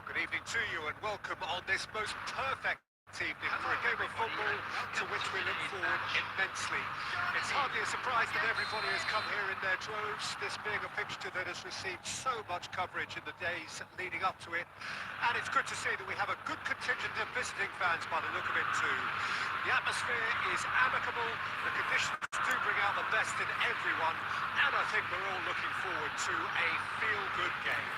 Good evening to you and welcome on this most perfect evening for a game of football to which we look forward immensely. It's hardly a surprise that everybody has come here in their droves, this being a fixture that has received so much coverage in the days leading up to it. And it's good to see that we have a good contingent of visiting fans by the look of it too. The atmosphere is amicable, the conditions do bring out the best in everyone, and I think we're all looking forward to a feel-good game.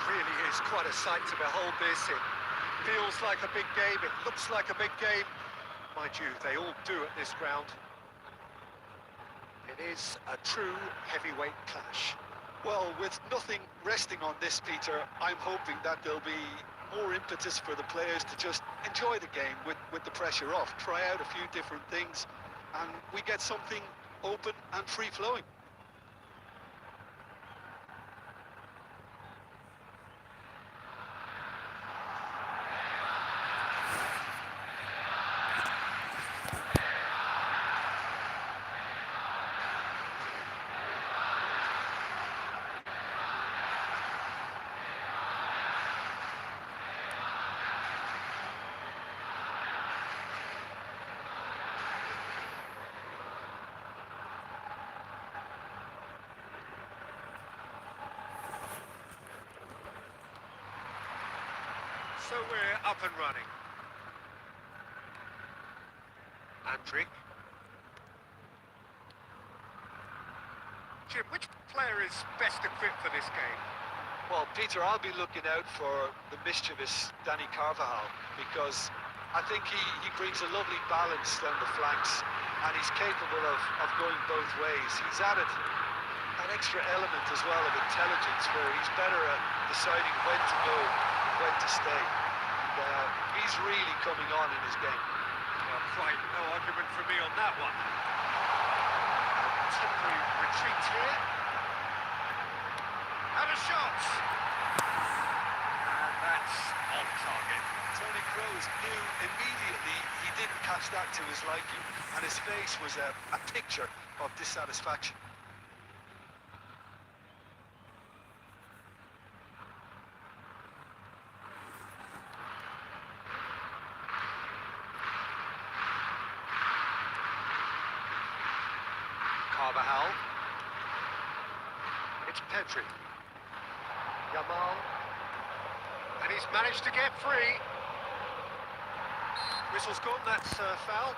Really is quite a sight to behold this. It feels like a big game, it looks like a big game. Mind you, they all do at this ground. It is a true heavyweight clash. Well, with nothing resting on this, Peter, I'm hoping that there'll be more impetus for the players to just enjoy the game with the pressure off, try out a few different things, and we get something open and free-flowing. So we're up and running. Andrick. Jim, which player is best equipped for this game? Well, Peter, I'll be looking out for the mischievous Danny Carvajal, because I think he brings a lovely balance down the flanks, and he's capable of going both ways. He's added an extra element as well of intelligence, where he's better at deciding when to go, when to stay. And, he's really coming on in his game. Well, quite no argument for me on that one. Temporary retreat here. And a shot! And that's on target. Tony Kroos knew immediately he didn't catch that to his liking, and his face was a picture of dissatisfaction. Carvajal. It's Pedri. Yamal. And he's managed to get free. Whistle's gone, that's foul.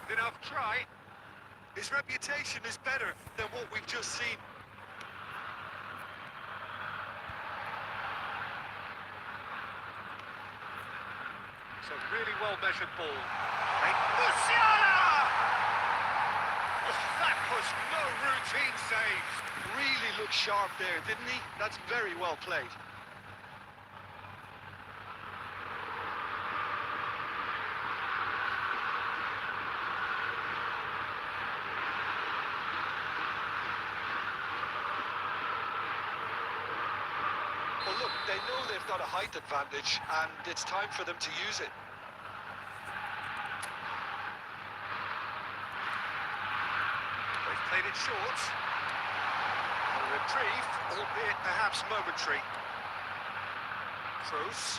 Enough try. His reputation is better than what we've just seen. It's a really well-measured ball. Musiala! Oh, that was no routine save. Really looked sharp there, didn't he? That's very well played. Well, look, they know they've got a height advantage, and it's time for them to use it. They've played it short. A reprieve, albeit perhaps momentary. Kroos.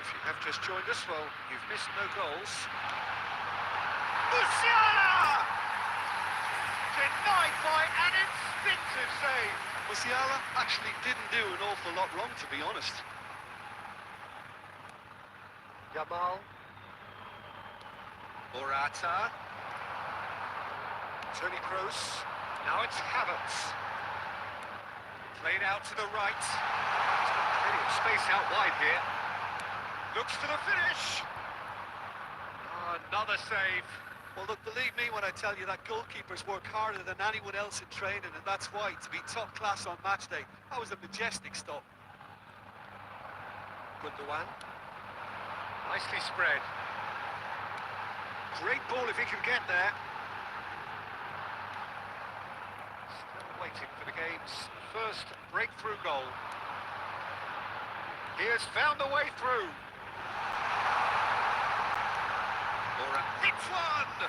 If you have just joined us, well, you've missed no goals. Musiala! Denied by an instinctive save. Musiala actually didn't do an awful lot wrong, to be honest. Yamal. Morata. Tony Kroos. Now it's Havertz. Played out to the right. He's got plenty of space out wide here. Looks for the finish. Oh, another save. Well, look, believe me when I tell you that goalkeepers work harder than anyone else in training, and that's why, to be top class on match day, that was a majestic stop. Gundogan. Nicely spread. Great ball if he can get there. Still waiting for the game's first breakthrough goal. He has found the way through. Laura hits one! Their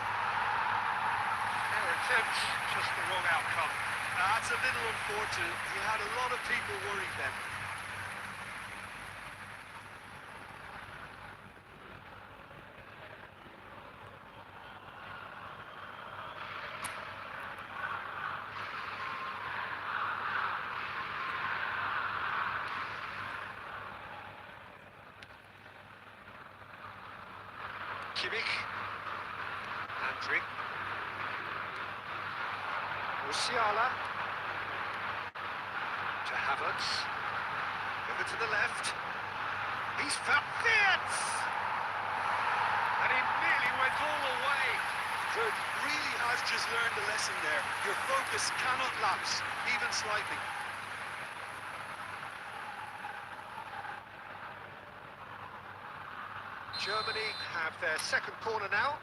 attempt, just the wrong outcome. That's a little unfortunate. He had a lot of people worried then. Kimmich. Andriy. Musiala. To Havertz. Over to the left. He's found Fiat! And he nearly went all the way. Good. Really has just learned a lesson there. Your focus cannot lapse, even slightly. Germany have their second corner now.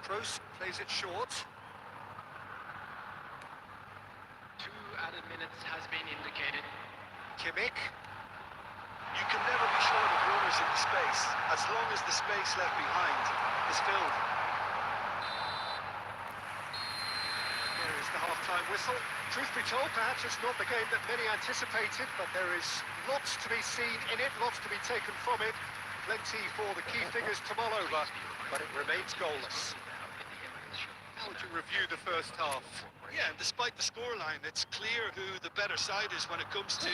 Kroos plays it short. 2 added minutes has been indicated. Kimmich. You can never be short of runners in the space, as long as the space left behind is filled. There is the half-time whistle. Truth be told, perhaps it's not the game that many anticipated, but there is lots to be seen in it, lots to be taken from it. Plenty for the key figures to mull over, but it remains goalless. How would you review the first half? Yeah, and despite the scoreline, it's clear who the better side is when it comes to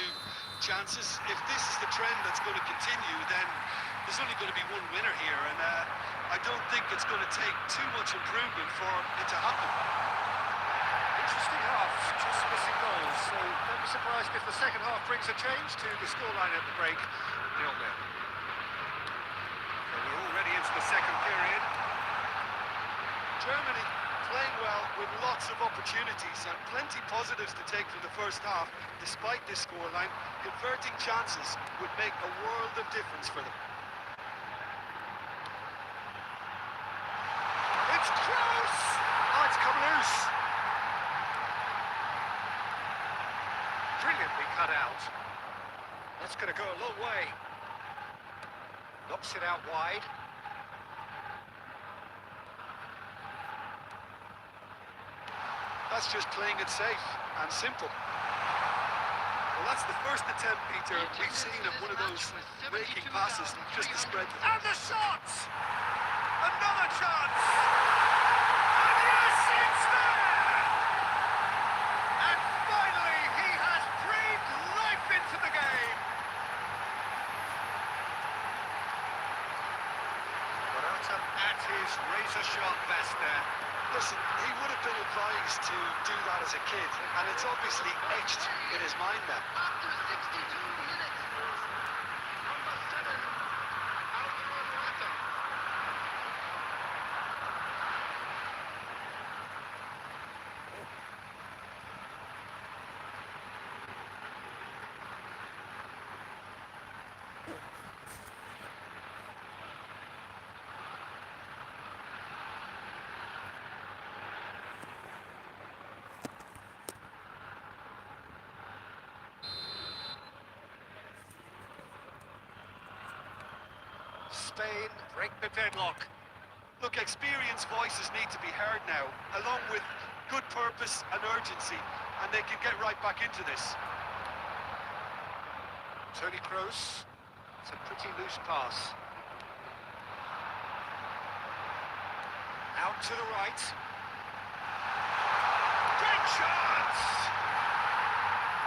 chances. If this is the trend that's going to continue, then there's only going to be one winner here, and I don't think it's going to take too much improvement for it to happen. Interesting half, just missing goals, so don't be surprised if the second half brings a change to the scoreline at the break. 0-0. So we're already into the second period. Germany playing well with lots of opportunities and plenty positives to take from the first half. Despite this scoreline, converting chances would make a world of difference for them. It's close! Oh, it's come loose. Brilliantly cut out. That's going to go a long way. Knocks it out wide. That's just playing it safe and simple. Well, that's the first attempt, Peter, we've seen of one of those raking passes just to spread them. And the shot! Another chance! And yes, it's there! And finally, he has breathed life into the game! Morata at his razor-sharp best there. Listen, he would have been advised to do that as a kid, and it's obviously etched in his mind now. After 62 minutes, number 7, Alvaro Morata. Spain break the deadlock. Look, experienced voices need to be heard now, along with good purpose and urgency, and they can get right back into this. Toni Kroos. It's a pretty loose pass. Out to the right. Great chance!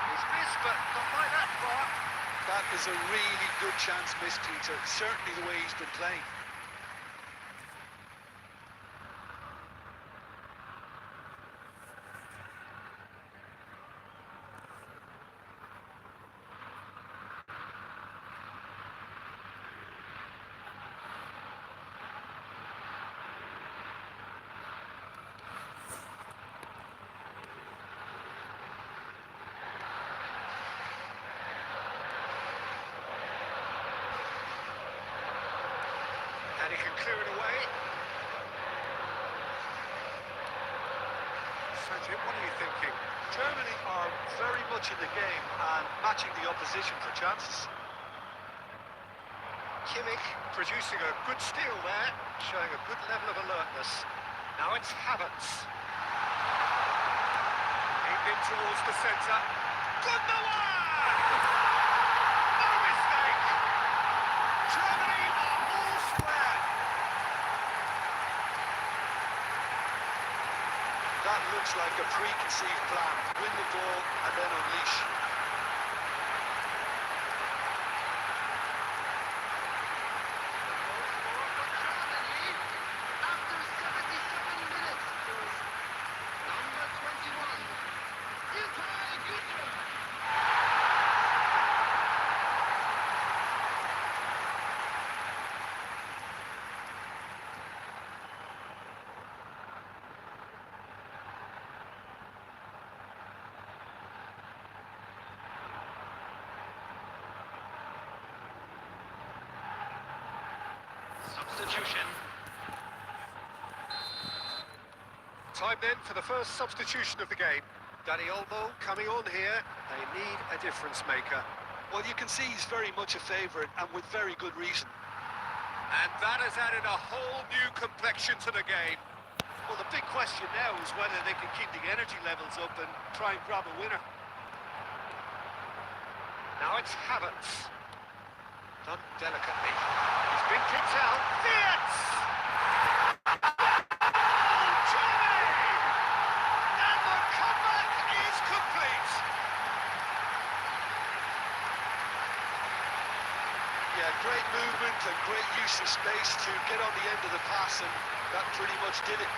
He's missed, but not by that far. That is a really good chance missed, Peter. Certainly the way he's been playing. And he can clear it away. So, Jim, what are you thinking? Germany are very much in the game and matching the opposition for chances. Kimmich producing a good steal there, showing a good level of alertness. Now it's Havertz. In towards the centre. Good the one! No mistake! Germany are all square. That looks like a preconceived plan. Win the ball and then unleash. Substitution. Time then for the first substitution of the game. Dani Olmo coming on here. They need a difference maker. Well, you can see he's very much a favourite and with very good reason. And that has added a whole new complexion to the game. Well, the big question now is whether they can keep the energy levels up and try and grab a winner. Now it's Havertz. Done delicately. He's been kicked out. Fiat! Germany! And the comeback is complete. Yeah, great movement and great use of space to get on the end of the pass, and that pretty much did it.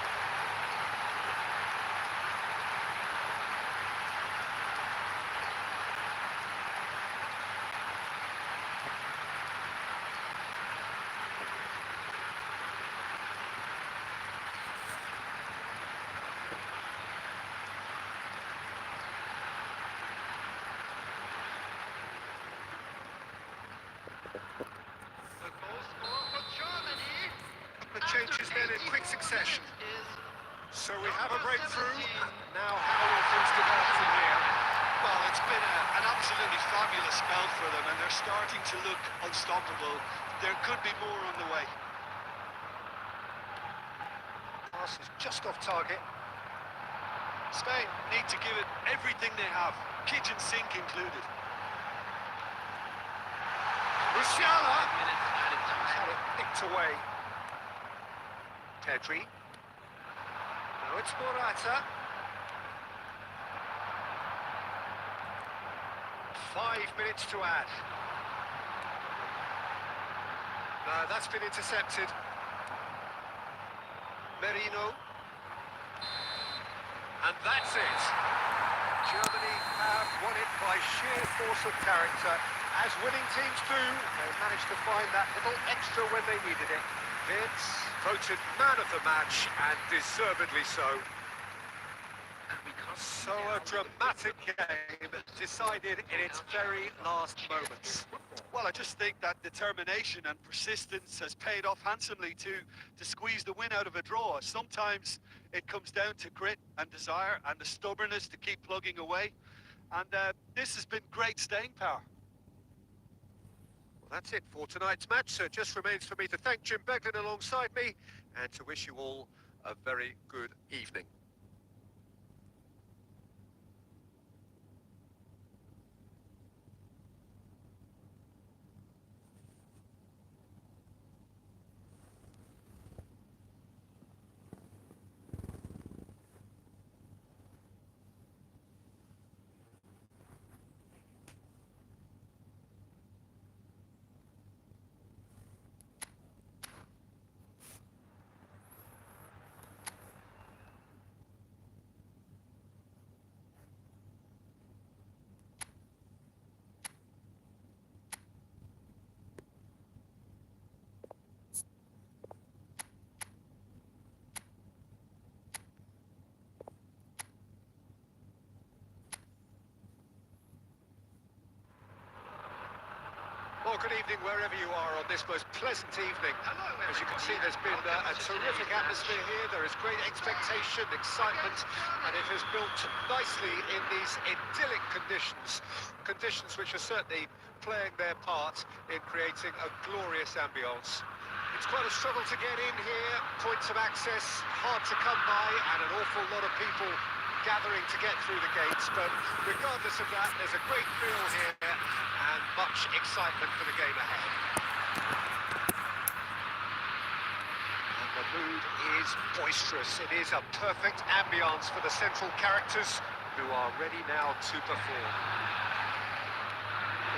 The goal scorer for Germany. The changes then in quick succession. Is So we have a breakthrough. Now how will things develop from here? Well, it's been an absolutely fabulous spell for them, and they're starting to look unstoppable. There could be more on the way. Pass is just off target. Spain need to give it everything they have, kitchen sink included. Musiala minutes added had time. it nicked away. Pedri. Now it's Morata. 5 minutes to add. No, that's been intercepted. Merino. And that's it. Germany have won it by sheer force of character. As winning teams do, they managed to find that little extra when they needed it. Vince voted man of the match, and deservedly so. So a dramatic game decided in its very last moments. Well, I just think that determination and persistence has paid off handsomely to squeeze the win out of a draw. Sometimes it comes down to grit and desire and the stubbornness to keep plugging away. And this has been great staying power. Well, that's it for tonight's match, so it just remains for me to thank Jim Beglin alongside me and to wish you all a very good evening. good evening wherever you are on this most pleasant evening. As you can see, there's been a terrific atmosphere here. There is great expectation, excitement, and it has built nicely in these idyllic conditions. Conditions which are certainly playing their part in creating a glorious ambience. It's quite a struggle to get in here, points of access hard to come by, and an awful lot of people gathering to get through the gates, but regardless of that, there's a great feel here and much excitement for the game ahead. And the mood is boisterous. It is a perfect ambience for the central characters who are ready now to perform.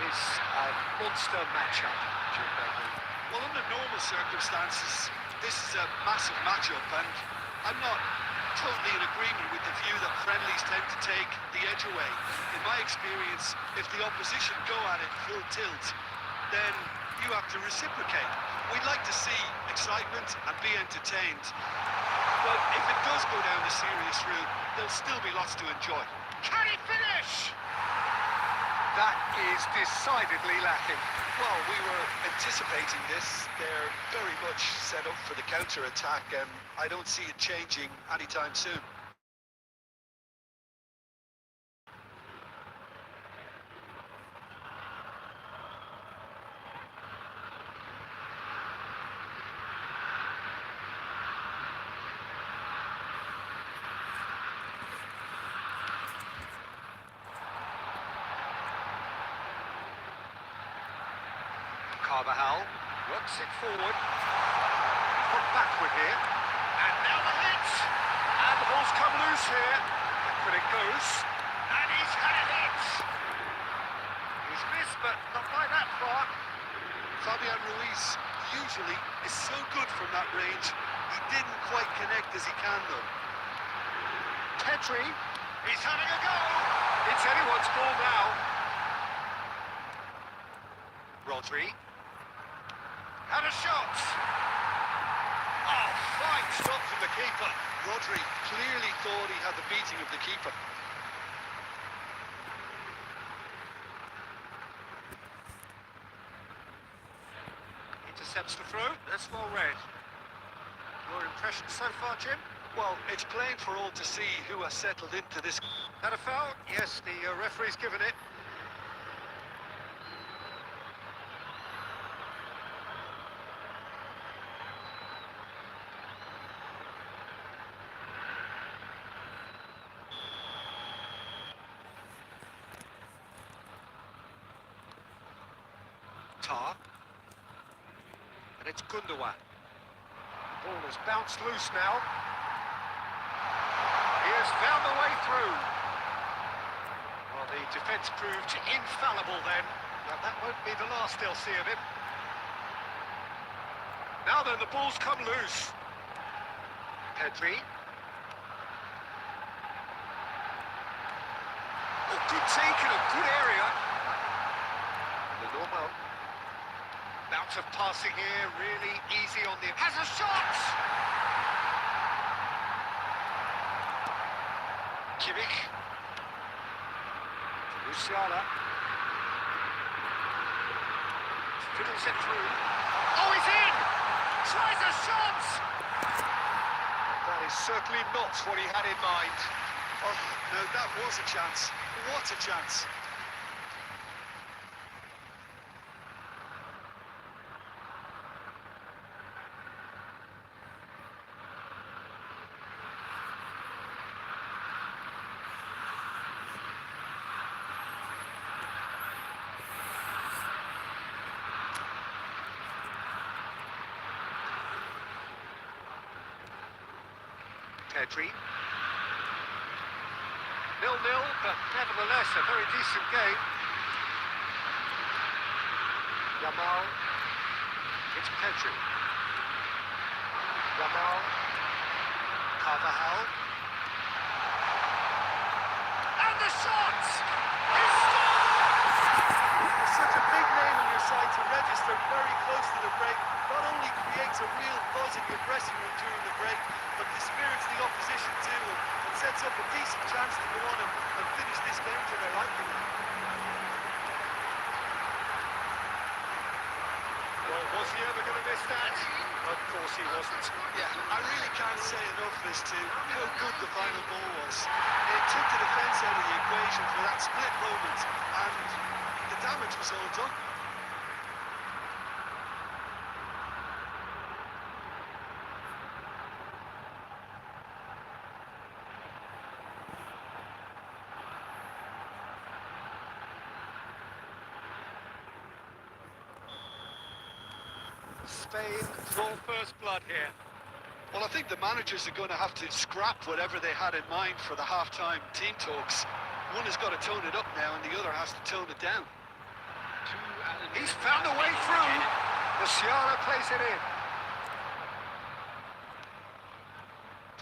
It's a monster matchup, Jim Begley. Well, under normal circumstances, this is a massive matchup, and I'm not totally in agreement with the view that friendlies tend to take the edge away. In my experience, if the opposition go at it full tilt, then you have to reciprocate. We'd like to see excitement and be entertained. But if it does go down the serious route, there'll still be lots to enjoy. Can he finish? That is decidedly lacking. Well, we were anticipating this. They're very much set up for the counter-attack, and I don't see it changing anytime soon. Carvajal works it forward. Put backward here. And now the hit. And the ball's come loose here. Backward it goes. And he's had a hit. He's missed, but not by that far. Fabian Ruiz usually is so good from that range. He didn't quite connect as he can, though. Pedri, he's having a go. It's anyone's ball now. Rodri. And a shot! Oh, fine stop from the keeper. Rodri clearly thought he had the beating of the keeper. Intercepts the throw. That's well read. Your impression so far, Jim? Well, it's plain for all to see who has settled into this. That a foul? Yes, the referee's given it. And it's Gundogan. The ball has bounced loose now. He has found the way through. Well, the defence proved infallible then, but that won't be the last they'll see of him. Now then, the ball's come loose. Pedri. Oh, good take in a good area. The normal. Bout of passing here, really easy on the... Has a shot! Kimmich. Luciana. Fiddles it through. Oh, he's in! Tries a shot! That is certainly not what he had in mind. Oh, no, that was a chance. What a chance. Pedri. 0-0, but nevertheless a very decent game. Yamal. It's Pedri. Yamal. Carvajal. And the shot! It's There's such a big name on your side to register very close to the break. Not only creates a real buzz in your dressing room during the break, but dispirits the opposition too, and sets up a decent chance to go on and finish this game to their liking. Was he ever going to miss that? Of course he wasn't. Yeah, I really can't say enough as to how good the final ball was. It took the defence out of the equation for that split moment, and the damage was all done. Spain draw first blood here. Well, I think the managers are going to have to scrap whatever they had in mind for the half-time team talks. One has got to tone it up now, and the other has to tone it down. He's found a way through. Musiala plays it in.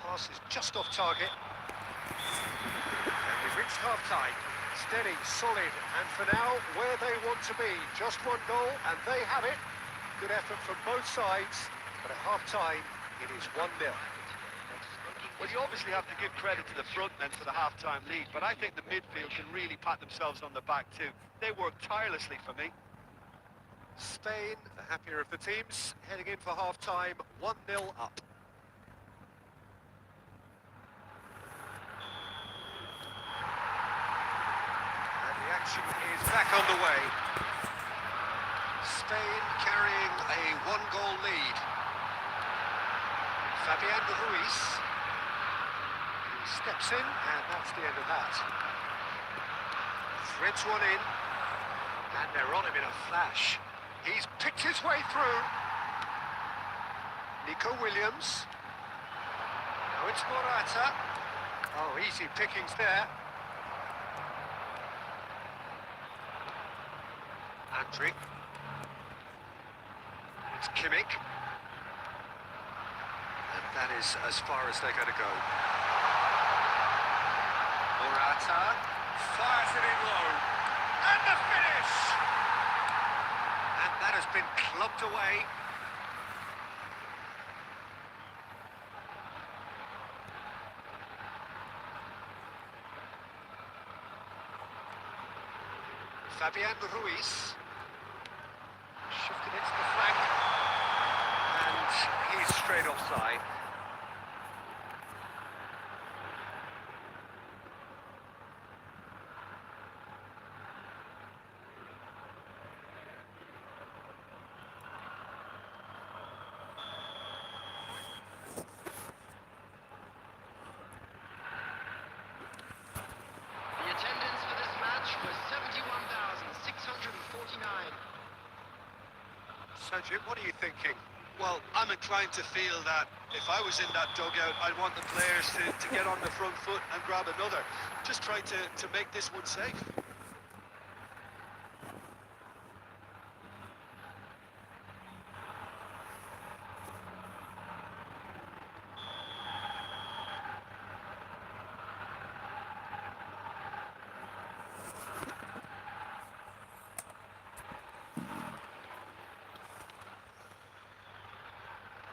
Pass is just off target. And we've reached half-time. Steady, solid, and for now, where they want to be. Just one goal, and they have it. Good effort from both sides, but at half-time, it is 1-0. Well, you obviously have to give credit to the front men for the half-time lead, but I think the midfield can really pat themselves on the back too. They worked tirelessly for me. Spain, the happier of the teams, heading in for half-time, 1-0 up. And the action is back underway. Spain carrying a one-goal lead. Fabian Ruiz. He steps in, and that's the end of that. Threads one in, and they're on him in a flash. He's picked his way through. Nico Williams. Now it's Morata. Oh, easy pickings there. Andriy. It's Kimmich. And that is as far as they're going to go. Morata fires it in low. And the finish! And that has been clubbed away. Fabian Ruiz. Shifted it to the flank. And he's straight offside. The attendance for this match was 71,649. Sergio, what are you thinking? Well, I'm inclined to feel that if I was in that dugout, I'd want the players to get on the front foot and grab another. Just try to make this one safe.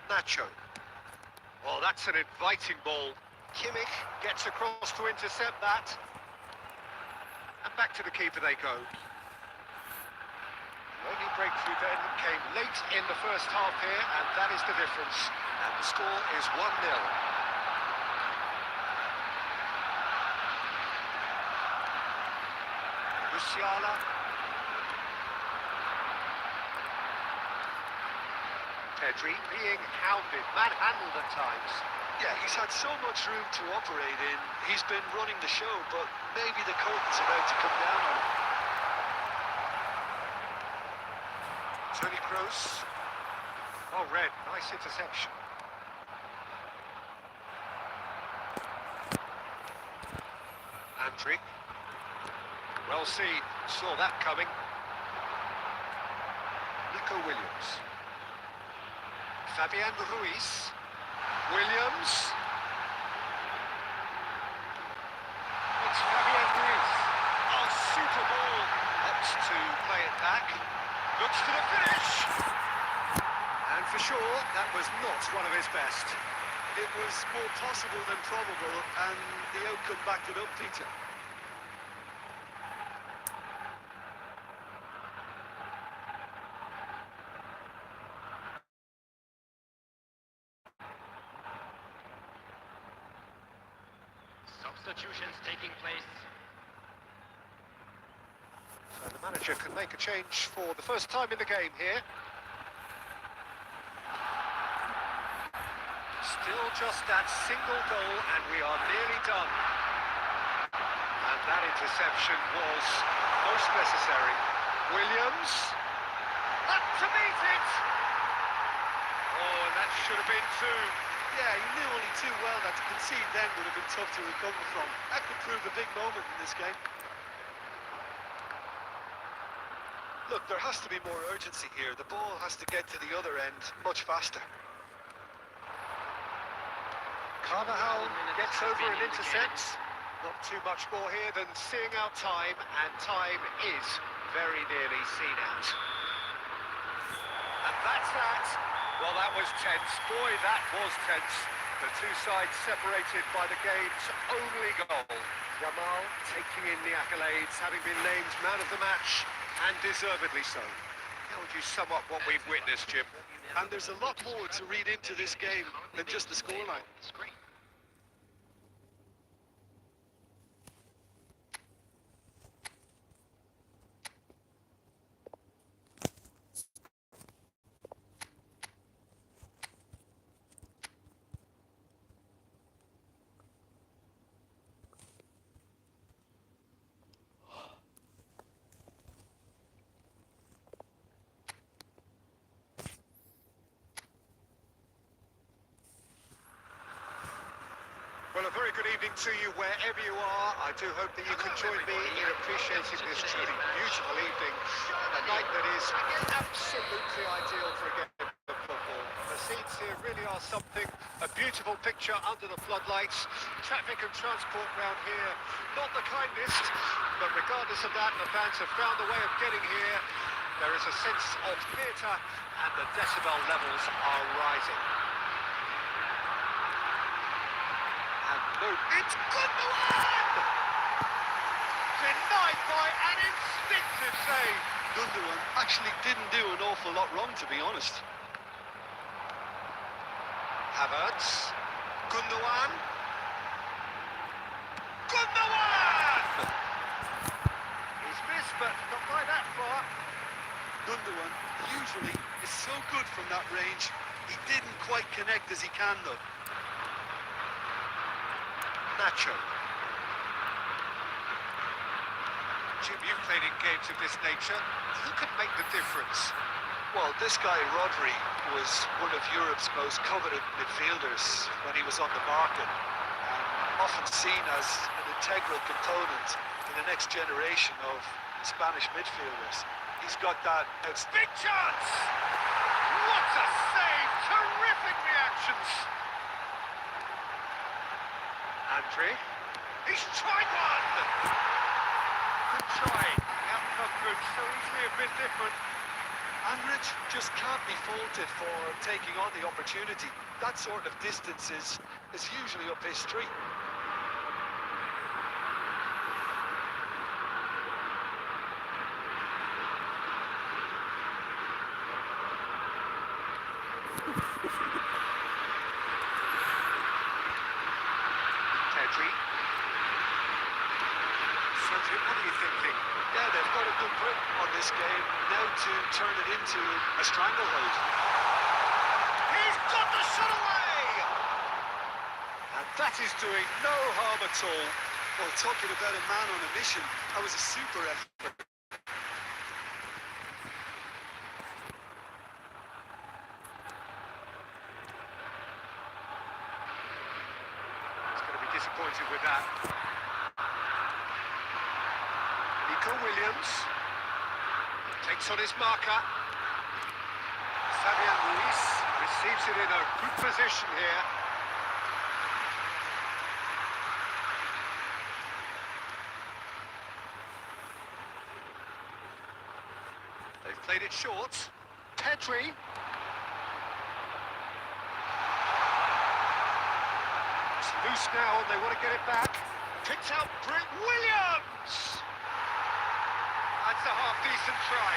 Nacho. Oh, that's an inviting ball. Kimmich gets across to intercept that. And back to the keeper they go. The only breakthrough then came late in the first half here, and that is the difference. And the score is 1-0. Musiala. Pedri being hounded, manhandled at times. Yeah, he's had so much room to operate in. He's been running the show, but maybe the curtain's about to come down on him. Toni Kroos. Oh, Red, nice interception. Andriy. Well seen, saw that coming. Nico Williams. Fabian Ruiz. Williams. It's Fabian Ruiz. Oh, super ball. Opts to play it back. Looks to the finish. And for sure, that was not one of his best. It was more possible than probable, and the outcome backed it up, Peter. substitutions taking place. So the manager can make a change for the first time in the game here. Still just that single goal and we are nearly done. And that interception was most necessary. Williams, up to meet it! Oh, and that should have been two. Yeah, he knew only too well that to concede then would have been tough to recover from. That could prove a big moment in this game. Look, there has to be more urgency here. The ball has to get to the other end much faster. Carvajal gets over and intercepts. Not too much more here than seeing out time, and time is very nearly seen out. And that's that. Well, that was tense. Boy, that was tense. The two sides separated by the game's only goal. Yamal taking in the accolades, having been named man of the match, and deservedly so. How would you sum up what we've witnessed, Jim? And there's a lot more to read into this game than just the scoreline. It's great. Well, a very good evening to you wherever you are. I do hope that you can join me in appreciating this truly beautiful evening. A night that is absolutely ideal for a game of football. The scenes here really are something. A beautiful picture under the floodlights. Traffic and transport round here, not the kindest. But regardless of that, the fans have found a way of getting here. There is a sense of theatre and the decibel levels are rising. No, it's Gundogan! Denied by an instinctive save. Gundogan actually didn't do an awful lot wrong, to be honest. Havertz. Gundogan. Gundogan! He's missed, but not by that far. Gundogan usually is so good from that range. He didn't quite connect as he can, though. Nacho. Jim, you've played in games of this nature. Who can make the difference? Well, this guy, Rodri, was one of Europe's most coveted midfielders when he was on the market, and often seen as an integral component in the next generation of Spanish midfielders. He's got that Big chance! What a save! Terrific reactions! Andre, he's tried one! Good try. The outcome could so easily have been different. Andrich just can't be faulted for taking on the opportunity. That sort of distance is usually up his street. What are you thinking? Yeah, they've got a good grip on this game now to turn it into a stranglehold. He's got the shot away! And that is doing no harm at all. Well, talking about a man on a mission, that was a super effort. He's going to be disappointed with that. Williams takes on his marker. Fabian Ruiz receives it in a good position here. They've played it short. Pedri. It's loose now and they want to get it back. Picked out Britt Williams. That's a half-decent try.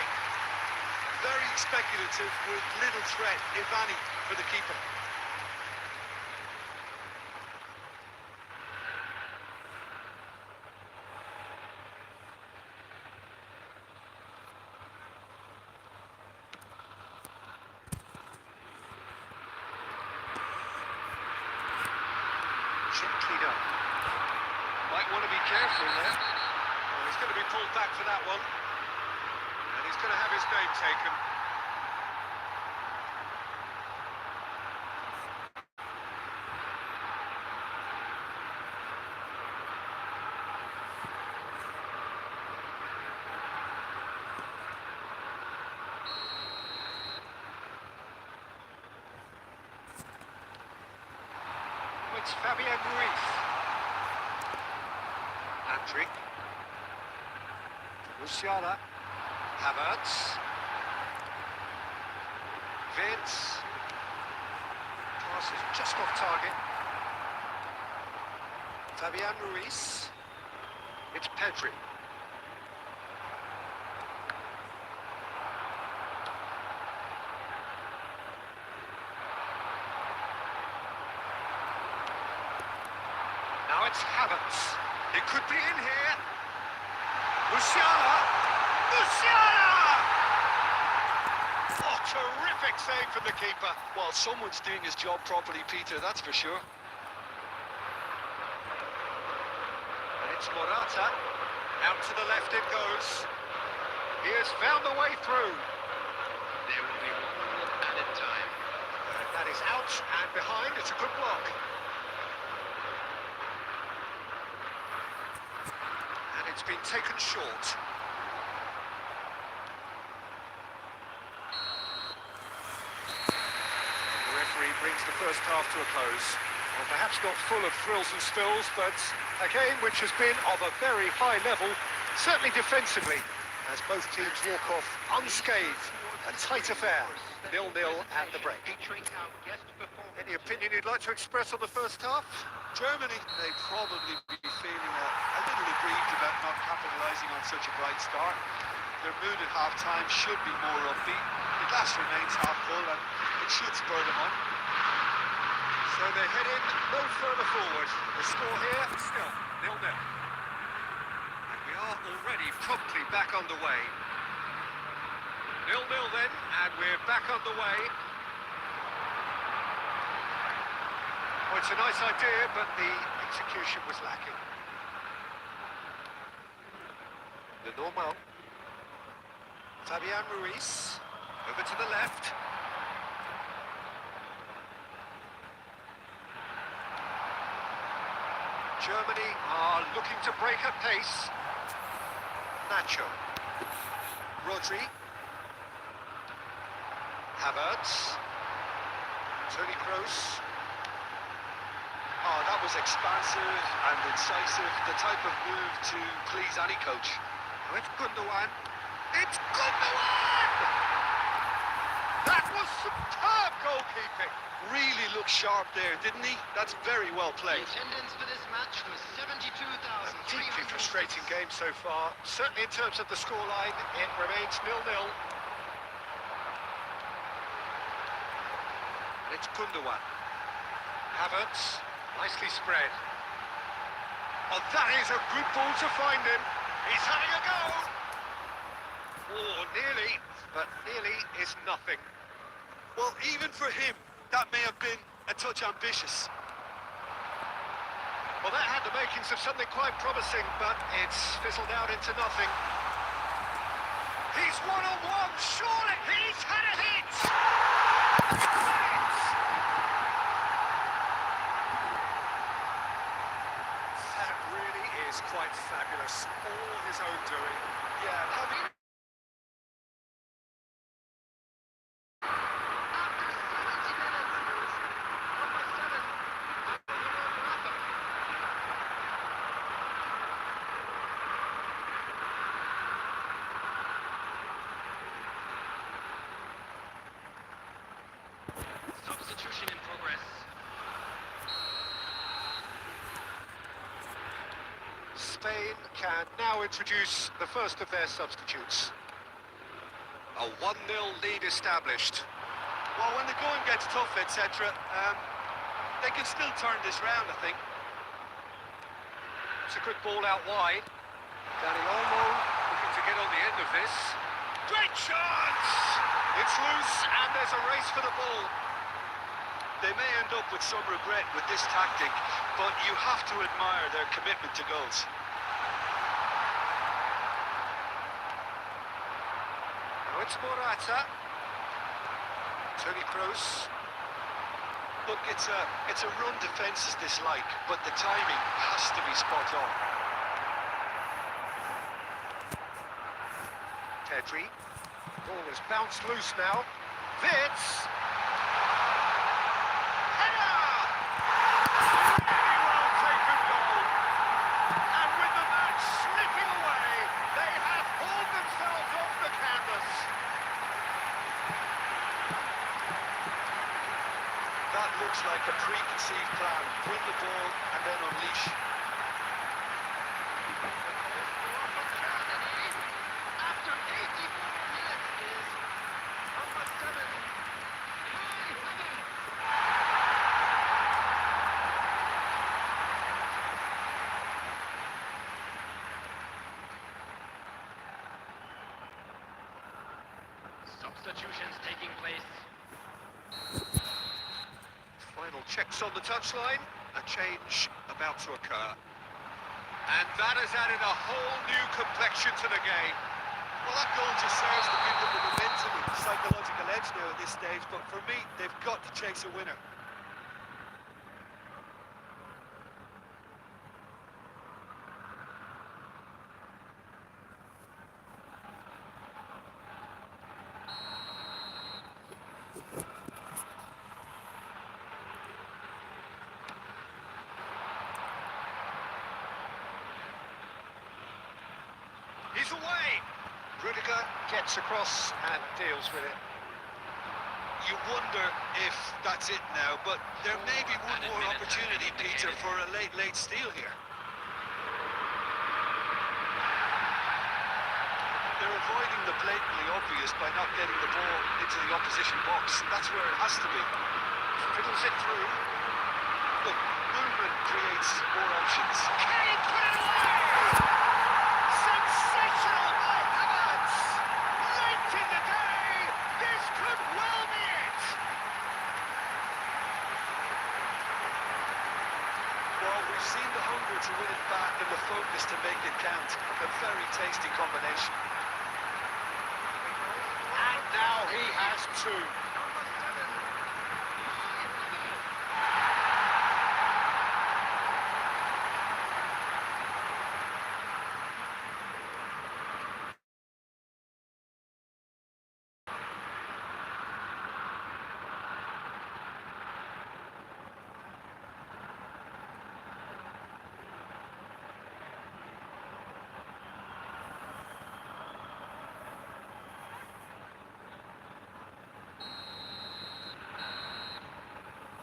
Very speculative with little threat, if any, for the keeper. Gently done. Might want to be careful there. Well, he's going to be pulled back for that one. And he's going to have his name taken. It's Fabian Ruiz. Andriy. Musiala. Havertz. Vince. Pass is just off target. Fabian Ruiz. It's Pedri. Now it's Havertz. It could be in here. Musiala! Musiala! Oh, terrific save from the keeper. Well, someone's doing his job properly, Peter, that's for sure. And it's Morata. Out to the left it goes. He has found the way through. There will be 1 minute added time. And that is out and behind. It's a good block. And it's been taken short. The referee brings the first half to a close. Well, perhaps not full of thrills and spills, but a game which has been of a very high level, certainly defensively, as both teams walk off unscathed. A tight affair, 0-0 at the break. Any opinion you'd like to express on the first half? Germany, they probably be feeling a little aggrieved about not capitalising on such a bright start. Their mood at half-time should be more upbeat. The glass remains half full and it should spur them on. So they head in no further forward. The score here, still 0-0. And we are already promptly back underway. 0-0 then, and we're back underway. Well, it's a nice idea, but the execution was lacking. The normal. Fabian Ruiz, over to the left. Germany are looking to break at pace. Nacho. Rodri. Havertz. Toni Kroos. Oh, that was expansive and incisive, the type of move to please any coach. Now it's Gundogan. It's Gundogan! That was superb goalkeeping. Really looked sharp there, didn't he? That's very well The played. attendance for this match was 72,300. A deeply frustrating game so far. Certainly in terms of the scoreline, it remains 0-0. It's Gundogan. Havertz, nicely spread. Oh, that is a good ball to find him. He's having a go. Oh, nearly, but nearly is nothing. Well, even for him, that may have been a touch ambitious. Well, that had the makings of something quite promising, but it's fizzled out into nothing. He's one-on-one, surely! He's had a hit! That really is quite fabulous. All his own doing. Yeah, having... Substitution in progress. Spain can now introduce the first of their substitutes. A 1-0 lead established. Well, when the going gets tough, etc., they can still turn this round, I think. It's a good ball out wide. Dani Olmo looking to get on the end of this. Great chance! It's loose and there's a race for the ball. They may end up with some regret with this tactic, but you have to admire their commitment to goals. Now it's Morata. Toni Kroos. Look, it's a run defence is dislike, but the timing has to be spot on. Pedri. Ball has bounced loose now. Vitz. Header! Really well taken goal. And with the match slipping away, they have hauled themselves off the canvas. That looks like a preconceived plan. Win the ball and then unleash. After 84 minutes is number 7. Substitutions taking place. Final checks on the touchline. A change about to occur. And that has added a whole new complexion to the game. Well, that goal just serves to give them the momentum and psychological edge now at this stage, but for me, they've got to chase a winner. He's away. Rudiger gets across and deals with it. You wonder if that's it now, but there may be one more opportunity, Peter, for a late steal here. They're avoiding the blatantly obvious by not getting the ball into the opposition box. That's where it has to be. Fiddles it through. Look, movement creates more options. Can he put it away? Sensational by Havertz! Late in the day, this could well be it! Well, we've seen the hunger to win it back and the focus to make it count. A very tasty combination. And now he has two.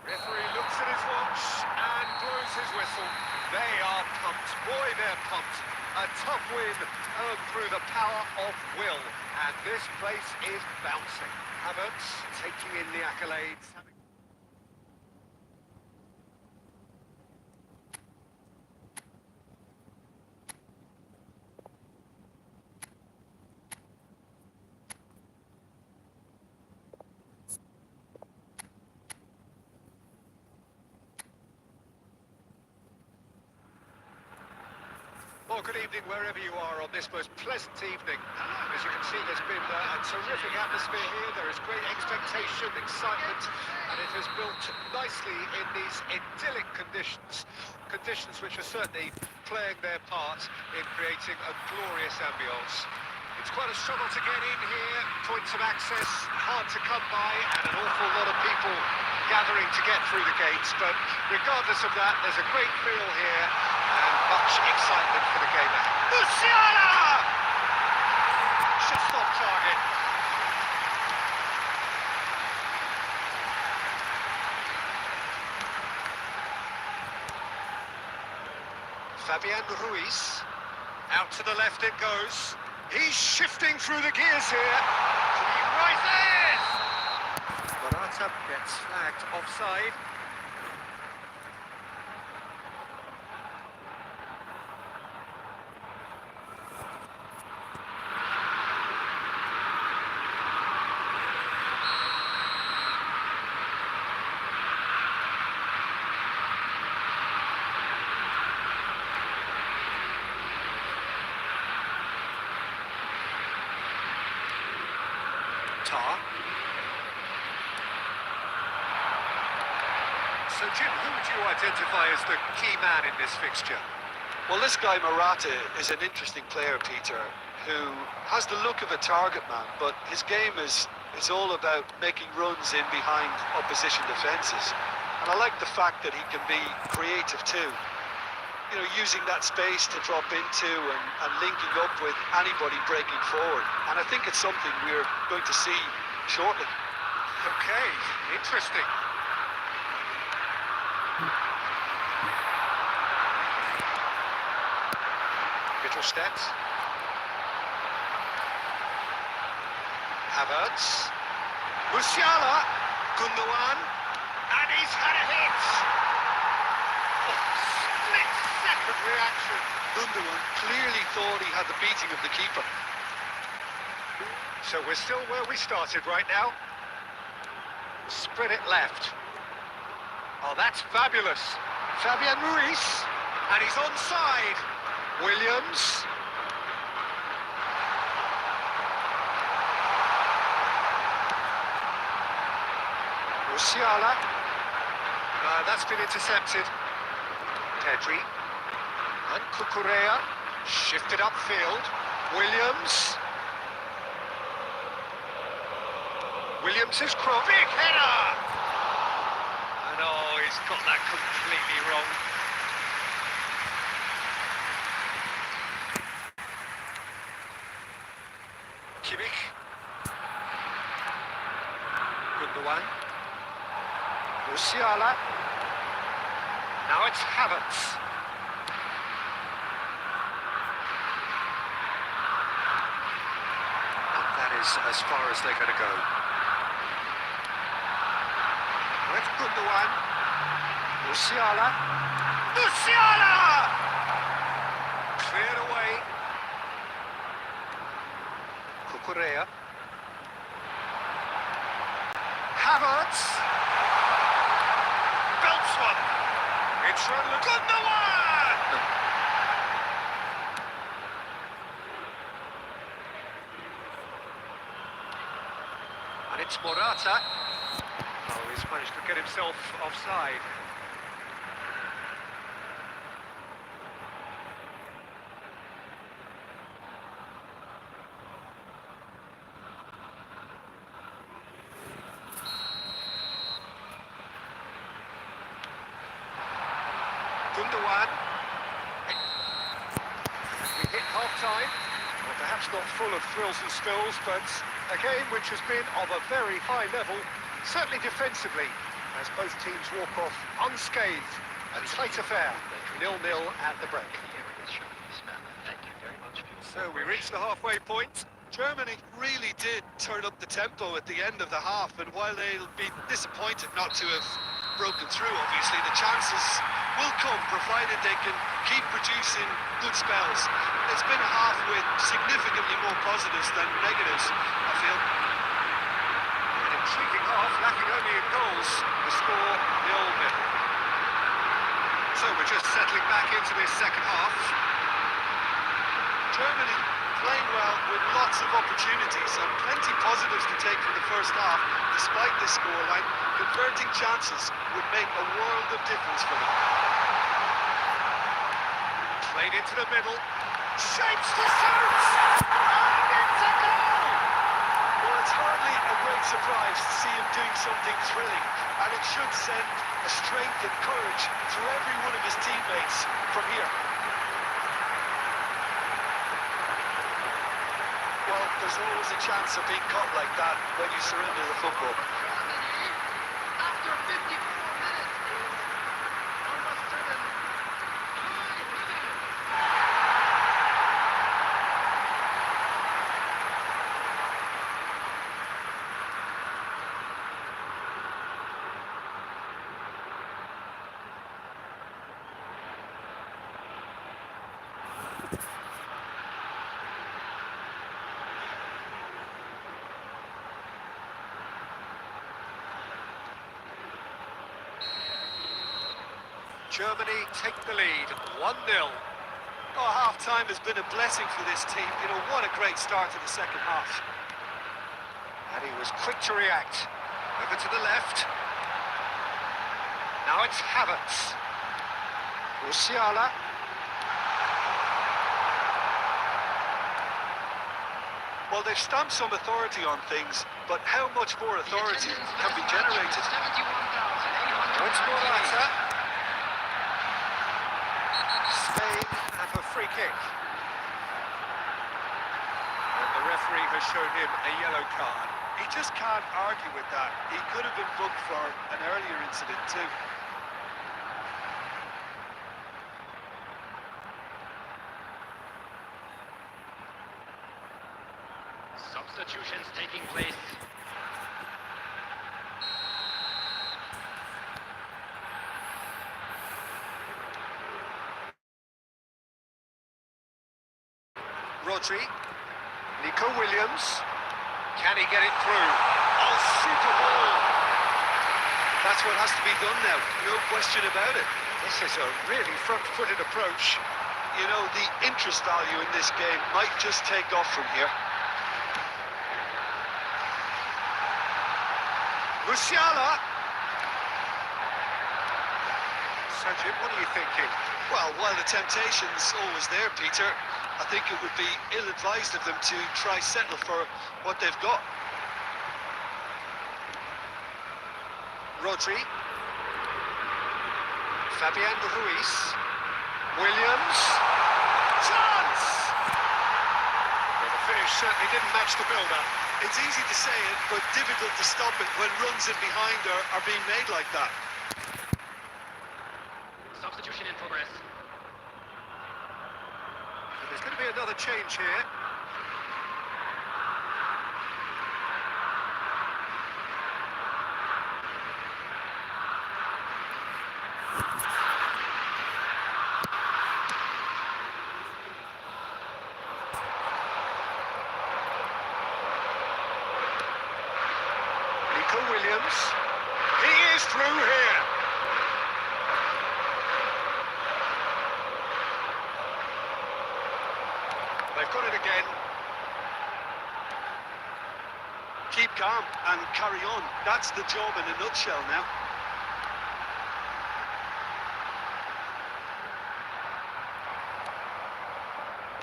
Referee looks at his watch and blows his whistle. They are pumped. Boy, they're pumped. A tough win earned through the power of will. And this place is bouncing. Havertz taking in the accolades. Well, good evening wherever you are on this most pleasant evening. As you can see, there's been a terrific atmosphere here. There is great expectation, excitement, and it has built nicely in these idyllic conditions. Conditions which are certainly playing their part in creating a glorious ambience. It's quite a struggle to get in here, points of access hard to come by, and an awful lot of people gathering to get through the gates. But regardless of that, there's a great feel here and much excitement for the game ahead. Musiala! Just off target. Fabian Ruiz. Out to the left it goes. He's shifting through the gears here. He rises! Morata gets flagged offside. Tar. So, Jim, who would you identify as the key man in this fixture? Well, this guy Morata is an interesting player, Peter, who has the look of a target man, but his game is all about making runs in behind opposition defences. And I like the fact that he can be creative too. You know, using that space to drop into and linking up with anybody breaking forward. And I think it's something we're going to see shortly. Okay, interesting. Mittelstadt. Havertz. Musiala. Gundogan. And he's had a hit. Split-second reaction. Gundogan clearly thought he had the beating of the keeper. So we're still where we started right now. Spread it left. Oh, that's fabulous. Fabian Ruiz. And he's onside. Williams. Musiala. That's been intercepted. Pedri. And Cucurella. Shifted upfield. Williams. Williams is cross. Big header! And oh, he's got that completely wrong. Kimmich. Gundogan. Musiala. Now it's Havertz. And that is as far as they're going to go. With Gundogan. Musiala. Musiala! Cleared away. Cucurella. Havertz. Belts one. It's Gundogan! And it's Morata. Oh, he's managed to get himself offside. Gundogan. We hit half-time. Well, perhaps not full of thrills and spills, but a game which has been of a very high level, certainly defensively, as both teams walk off unscathed. A tight affair, 0-0 at the break. So we reached the halfway point. Germany really did turn up the tempo at the end of the half, and while they'll be disappointed not to have broken through, obviously, the chances will come, provided they can keep producing good spells. It's been a half with significantly more positives than negatives, I feel. An intriguing half, lacking only in goals. The score 0-0. So we're just settling back into this second half. Germany playing well with lots of opportunities and plenty positives to take from the first half. Despite this scoreline, converting chances would make a world of difference for them. Played into the middle. Shapes to shoot! And it's a goal! Well, it's hardly a great surprise to see him doing something thrilling, and it should send a strength and courage through every one of his teammates from here. Well, there's always a chance of being caught like that when you surrender the football. After 54 minutes, almost driven. Germany take the lead, 1-0. Oh, half-time has been a blessing for this team. You know, what a great start to the second half. And he was quick to react. Over to the left. Now it's Havertz. Musiala. Well, they've stamped some authority on things, but how much more authority can be generated? Now it's Morata. Spain have a free kick. And the referee has shown him a yellow card. He just can't argue with that. He could have been booked for an earlier incident too. Substitutions taking place. Rodri. Nico Williams. Can he get it through? Oh, super ball! That's what has to be done now, no question about it. This is a really front-footed approach. You know, the interest value in this game might just take off from here. Musiala. So, Jim, what are you thinking? Well, while the temptation's always there, Peter, I think it would be ill-advised of them to try settle for what they've got. Rodri. Fabian Ruiz. Williams. Chance! Well, the finish certainly didn't match the build-up. It's easy to say it, but difficult to stop it when runs in behind are being made like that. Substitution in progress. There's going to be another change here. Nico Williams. He is through here. They've got it again. Keep calm and carry on. That's the job in a nutshell now.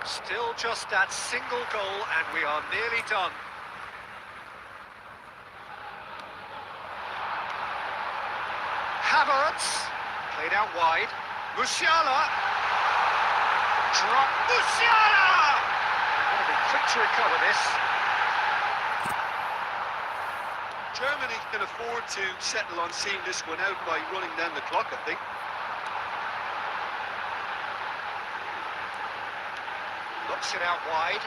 Still just that single goal and we are nearly done. Havertz, played out wide. Musiala. Drop. Musiala! Going to be quick to recover this. Germany can afford to settle on seeing this one out by running down the clock, I think. Looks it out wide.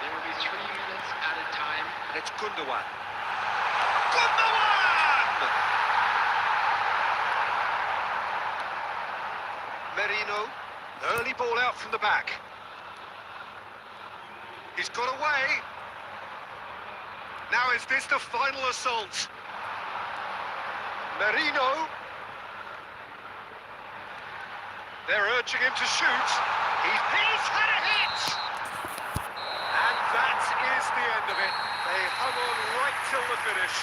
There will be 3 minutes at a time. And it's Gundogan. Gundogan! Merino. Early ball out from the back. He's got away. Now is this the final assault? Merino. They're urging him to shoot. He's had a hit! And that is the end of it. They hung on right till the finish.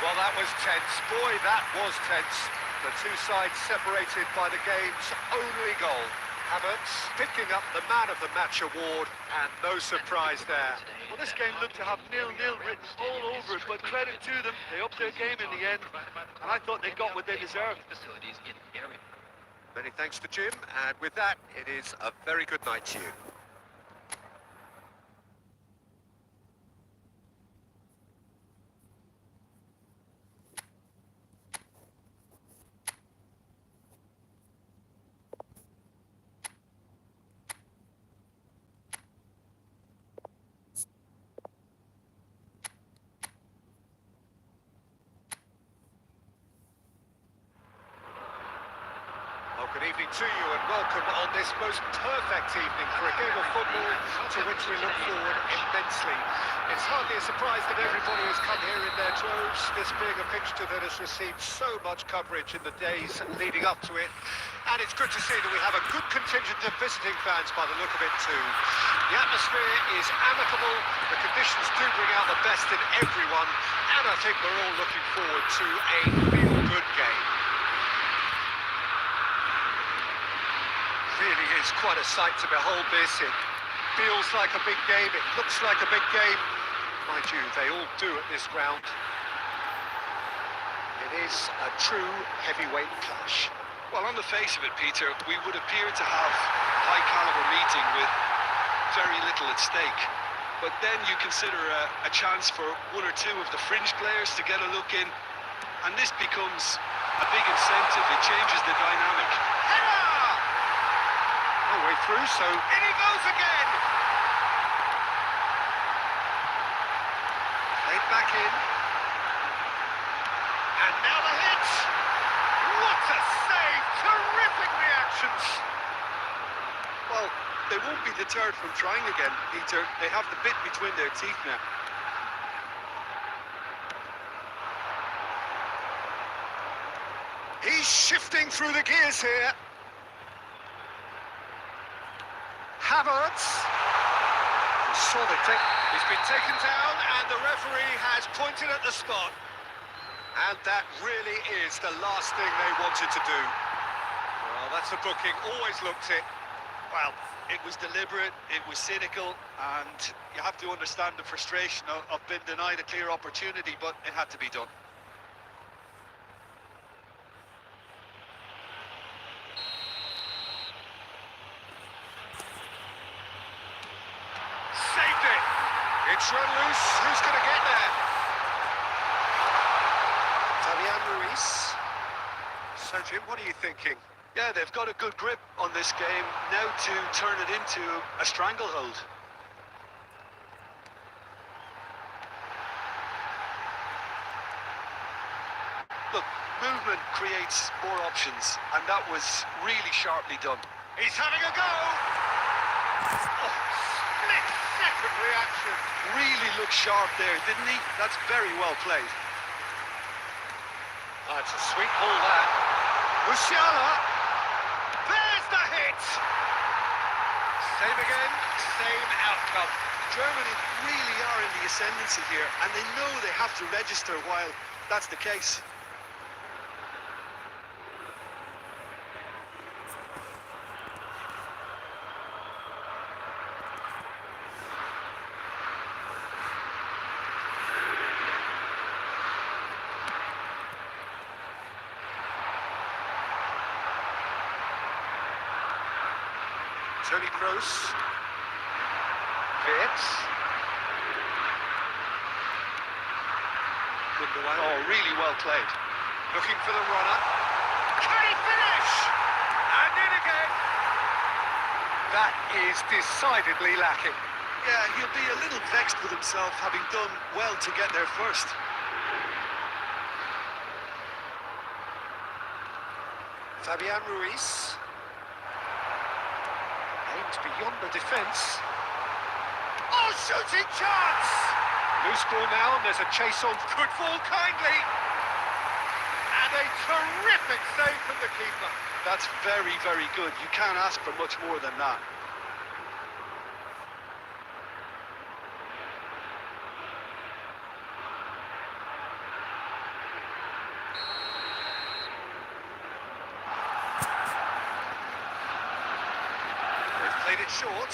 Well, that was tense. Boy, that was tense. The two sides separated by the game's only goal. Havertz picking up the Man of the Match award, and no surprise there. Well, this game looked to have 0-0 written all over it, but credit to them. They upped their game in the end, and I thought they got what they deserved. Facilities in area. Many thanks to Jim, and with that, it is a very good night to you. Good evening to you and welcome on this most perfect evening for a game of football to which we look forward immensely. It's hardly a surprise that everybody has come here in their droves, this being a fixture that has received so much coverage in the days leading up to it. And it's good to see that we have a good contingent of visiting fans by the look of it too. The atmosphere is amicable, the conditions do bring out the best in everyone, and I think we're all looking forward to a feel-good game. Really is quite a sight to behold this. It feels like a big game, it looks like a big game. Mind you, they all do at this ground. It is a true heavyweight clash. Well, on the face of it, Peter, we would appear to have a high-caliber meeting with very little at stake. But then you consider a chance for one or two of the fringe players to get a look in, and this becomes a big incentive. It changes the dynamic. Header! No way through, so in he goes again! Played back in. And now the hit! What a save! Terrific reactions! Well, they won't be deterred from trying again, Peter. They have the bit between their teeth now. He's shifting through the gears here. Havertz. He's been taken down and the referee has pointed at the spot. And that really is the last thing they wanted to do. Well, that's a booking, always looked it. Well, it was deliberate, it was cynical, and you have to understand the frustration of being denied a clear opportunity, but it had to be done. Saved it! It's run loose, who's going to get there? Fabian Ruiz. So Jim, what are you thinking? Yeah, they've got a good grip on this game, now to turn it into a stranglehold. Look, movement creates more options, and that was really sharply done. He's having a go! Oh, split-second reaction. Really looked sharp there, didn't he? That's very well played. Oh, it's a sweet ball, that. Musiala! There's the hit! Same again, same outcome. Germany really are in the ascendancy here, and they know they have to register while that's the case. Toni Kroos. Wirtz. Gundogan. Oh, really well played. Looking for the runner. Can he finish? And in again. That is decidedly lacking. Yeah, he'll be a little vexed with himself, having done well to get there first. Fabian Ruiz. Aimed beyond the defence. Oh, shooting chance! Loose ball now, and there's a chase on. Could fall kindly. And a terrific save from the keeper. That's very, very good. You can't ask for much more than that. Played it short.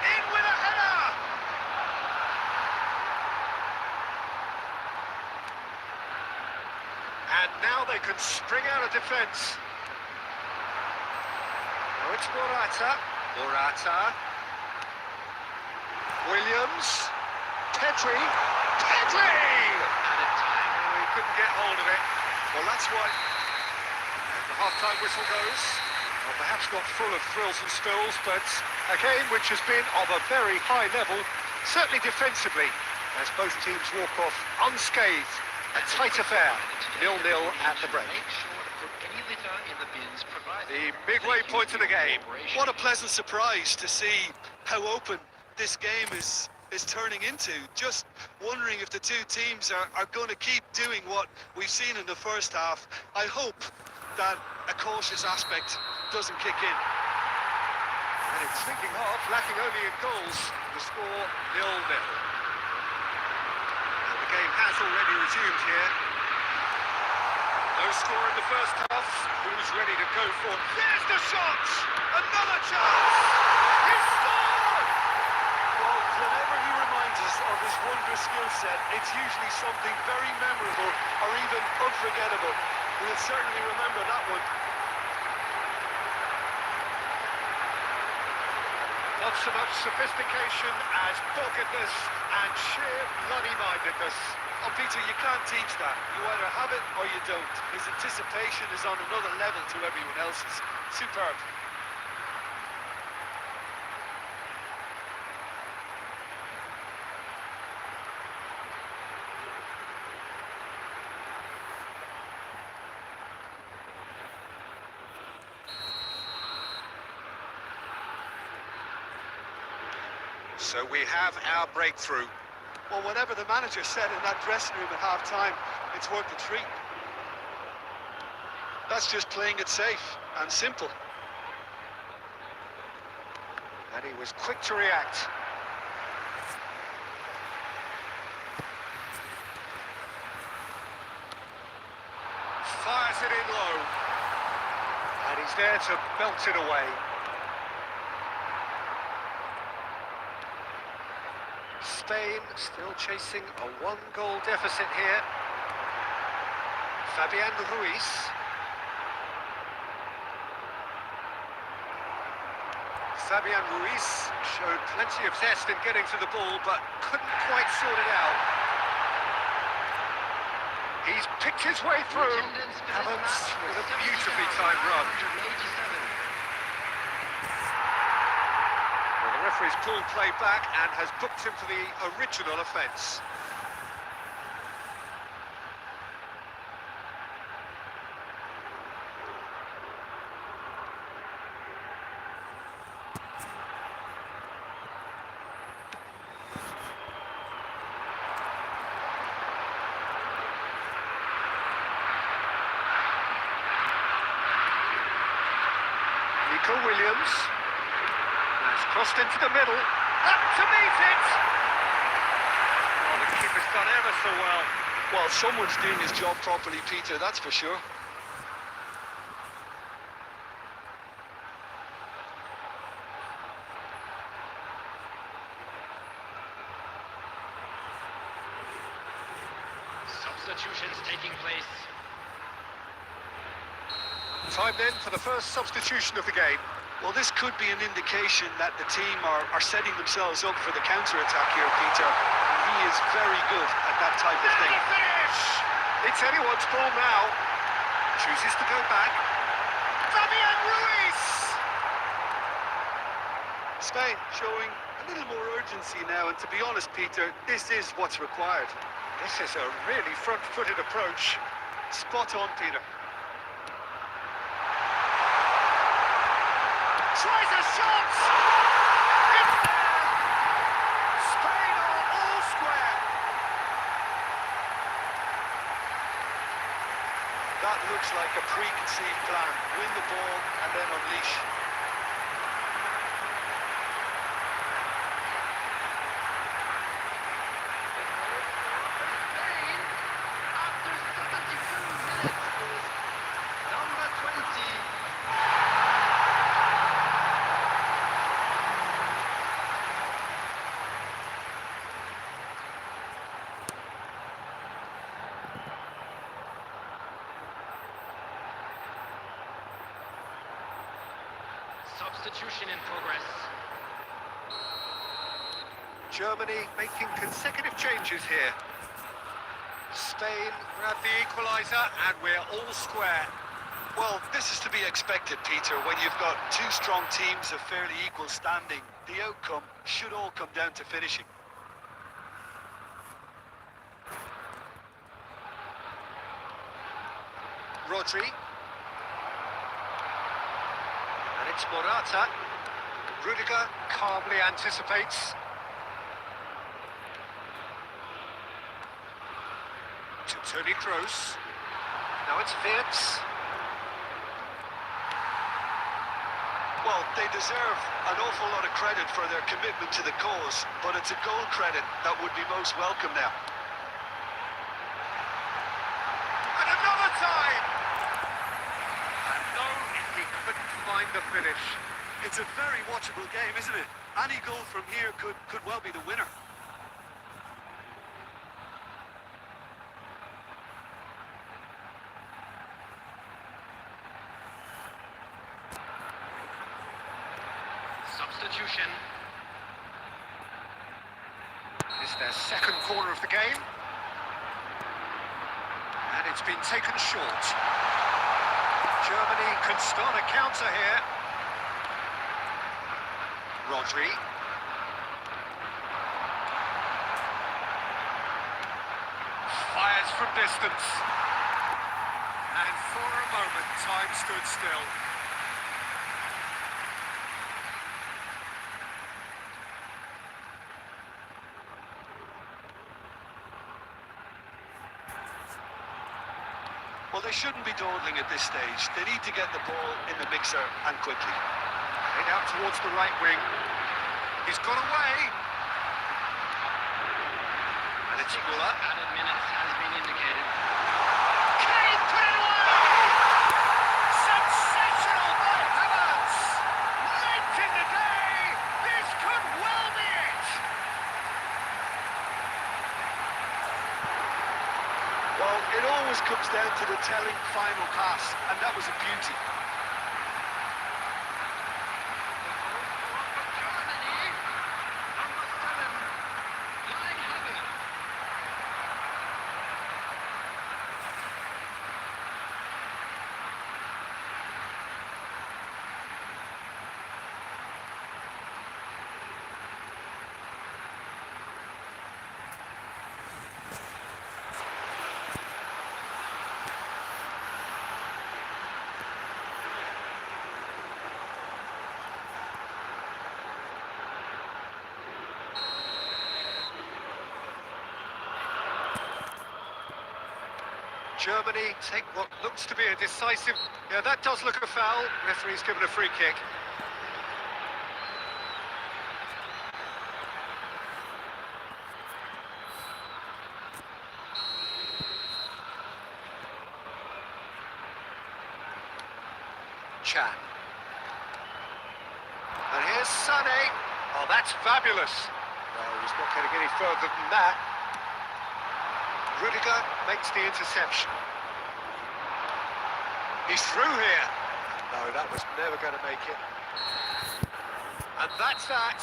In with a header! And now they can spring out of defence. Oh, it's Morata. Williams. Pedri. Added time. Oh, he couldn't get hold of it. Well, that's why. The half-time whistle goes. Well, perhaps not full of thrills and spills, but a game which has been of a very high level, certainly defensively, as both teams walk off unscathed. A tight affair, 0-0 at the break. Make sure to put is provided. The midway point of the game. What a pleasant surprise to see how open this game is turning into. Just wondering if the two teams are going to keep doing what we've seen in the first half. I hope that a cautious aspect doesn't kick in. And it's thinking off, lacking only in goals. The score 0-0. And the game has already resumed here. No score in the first half. Who's ready to go for? There's the shot! Another chance! He scored! Well, whenever he reminds us of his wondrous skill set, it's usually something very memorable or even unforgettable. We'll certainly remember that one. Not so much sophistication as doggedness and sheer bloody-mindedness. Oh, Peter, you can't teach that. You either have it or you don't. His anticipation is on another level to everyone else's. Superb. So we have our breakthrough. Well, whatever the manager said in that dressing room at half-time, it's worth the treat. That's just playing it safe and simple. And he was quick to react. Fires it in low. And he's there to belt it away. Spain still chasing a one-goal deficit here. Fabian Ruiz. Fabian Ruiz showed plenty of zest in getting to the ball, but couldn't quite sort it out. He's picked his way through. Havertz with a beautifully timed run. Well, the referee's pulled play back and has booked him for the original offence. Williams has crossed into the middle, up to meet it! Oh, the keeper's done ever so well. Well, someone's doing his job properly, Peter, that's for sure. Substitutions taking place. Time then for the first substitution of the game. Well, this could be an indication that the team are setting themselves up for the counter-attack here, Peter. And he is very good at that type of thing. The finish! It's anyone's ball now. Chooses to go back. Fabian Ruiz! Spain showing a little more urgency now, and to be honest, Peter, this is what's required. This is a really front-footed approach. Spot on, Peter. Tries a shot! It's there! Spain are all square. That looks like a preconceived plan. Win the ball and then unleash. Substitution in progress. Germany making consecutive changes here. Spain grab the equaliser and we're all square. Well, this is to be expected, Peter, when you've got two strong teams of fairly equal standing. The outcome should all come down to finishing. Rodri. It's Morata. Rudiger calmly anticipates. To Toni Kroos. Now it's Wirtz. Well, they deserve an awful lot of credit for their commitment to the cause, but it's a goal credit that would be most welcome now. And another time! And no, he couldn't find the finish. It's a very watchable game, isn't it? Any goal from here could well be the winner. Substitution. It's their second corner of the game. And it's been taken short. Germany can start a counter here. Rodri. Fires from distance. And for a moment, time stood still. Well, they shouldn't be dawdling at this stage. They need to get the ball in the mixer and quickly. Head out towards the right wing. He's got away. And it's Müller. Added minutes has been indicated. Kane put it away! Sensational by Havertz! Late in the day, this could well be it! Well, it always comes down to the telling final pass, and that was a beauty. Germany take what looks to be a decisive... Yeah, that does look a foul. Referee's given a free kick. Chan. And here's Sané. Oh, that's fabulous. No, he's not getting any further than that. Rudiger makes the interception. He's through here. No, that was never going to make it. And that's that.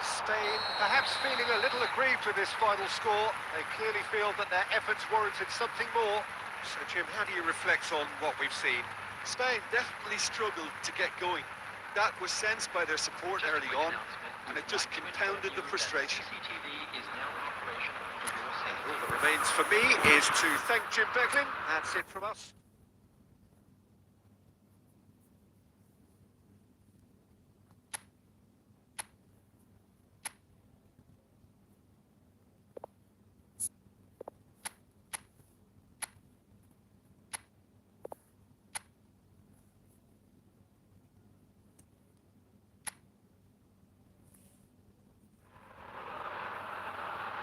Spain perhaps feeling a little aggrieved with this final score. They clearly feel that their efforts warranted something more. So, Jim, how do you reflect on what we've seen? Spain definitely struggled to get going. That was sensed by their support early on, and it just compounded the frustration. All that remains for me is to thank Jim Becklin. That's it from us.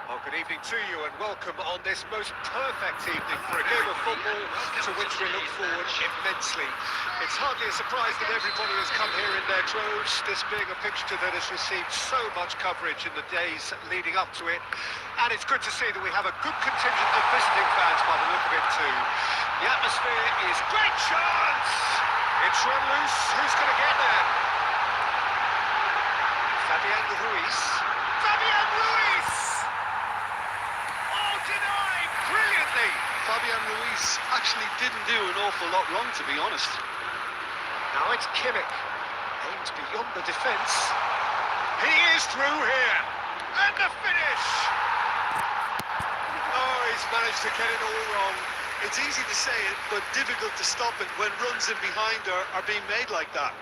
Well, good evening to you and welcome on this most perfect evening for a game of football to which we look forward immensely. It's hardly a surprise that everybody has come here in their droves, this being a fixture that has received so much coverage in the days leading up to it. And it's good to see that we have a good contingent of visiting fans by the look of it too. The atmosphere is great chance! It's run loose, who's going to get there? Fabian Ruiz. Fabian Ruiz! Denied brilliantly. Fabian Ruiz actually didn't do an awful lot wrong, to be honest. Now it's Kimmich. Aims beyond the defence. He is through here. And the finish. Oh, he's managed to get it all wrong. It's easy to say it, but difficult to stop it when runs in behind are being made like that.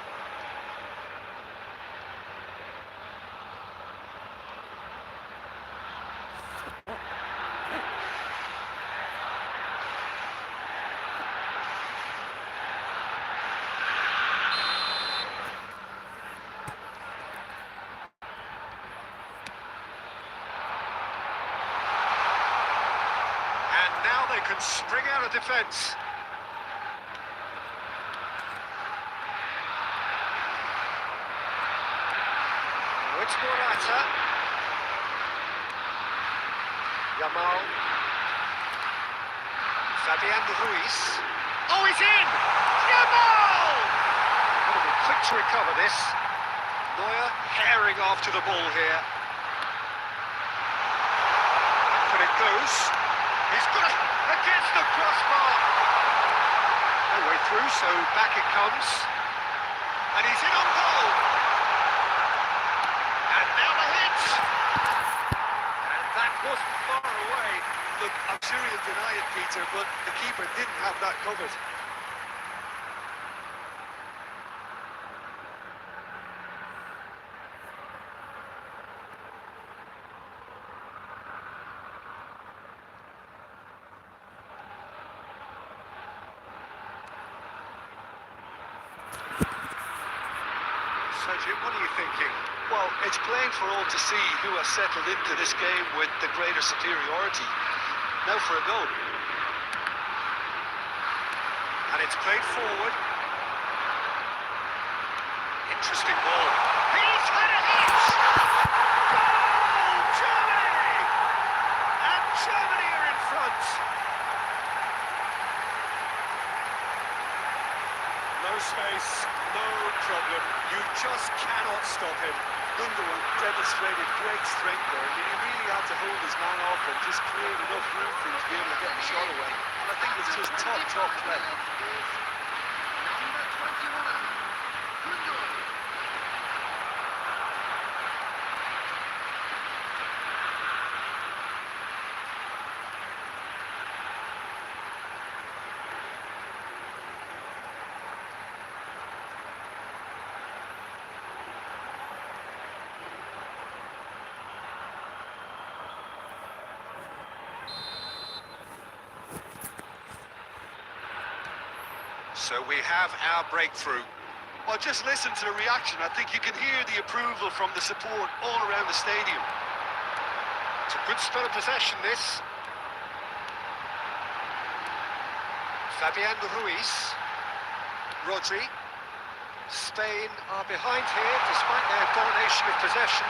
can spring out of defence. Oh, it's Morata. Yamal. Fabian Ruiz. Oh, he's in! Yamal! Got to be quick to recover this. Neuer herring after the ball here. But it goes. He's got it against the crossbar. No way through, so back it comes. And he's in on goal. And now the hit. And that wasn't far away. Look, I'm sure he'll deny it, Peter, but the keeper didn't have that covered. So, Jim, what are you thinking? Well, it's plain for all to see who has settled into this game with the greater superiority. Now for a goal. And it's played forward. Interesting ball. He's had a hit! Goal! Germany! And Germany are in front. No space, no problem. You just cannot stop him. Gundogan demonstrated great strength there. I mean, he really had to hold his man off and just create enough room for him to be able to get the shot away. And I think it's just top play. Number 21, Gundogan. So we have our breakthrough. Well, just listen to the reaction. I think you can hear the approval from the support all around the stadium. It's a good spell of possession, this. Fabian Ruiz. Rodri. Spain are behind here, despite their domination of possession.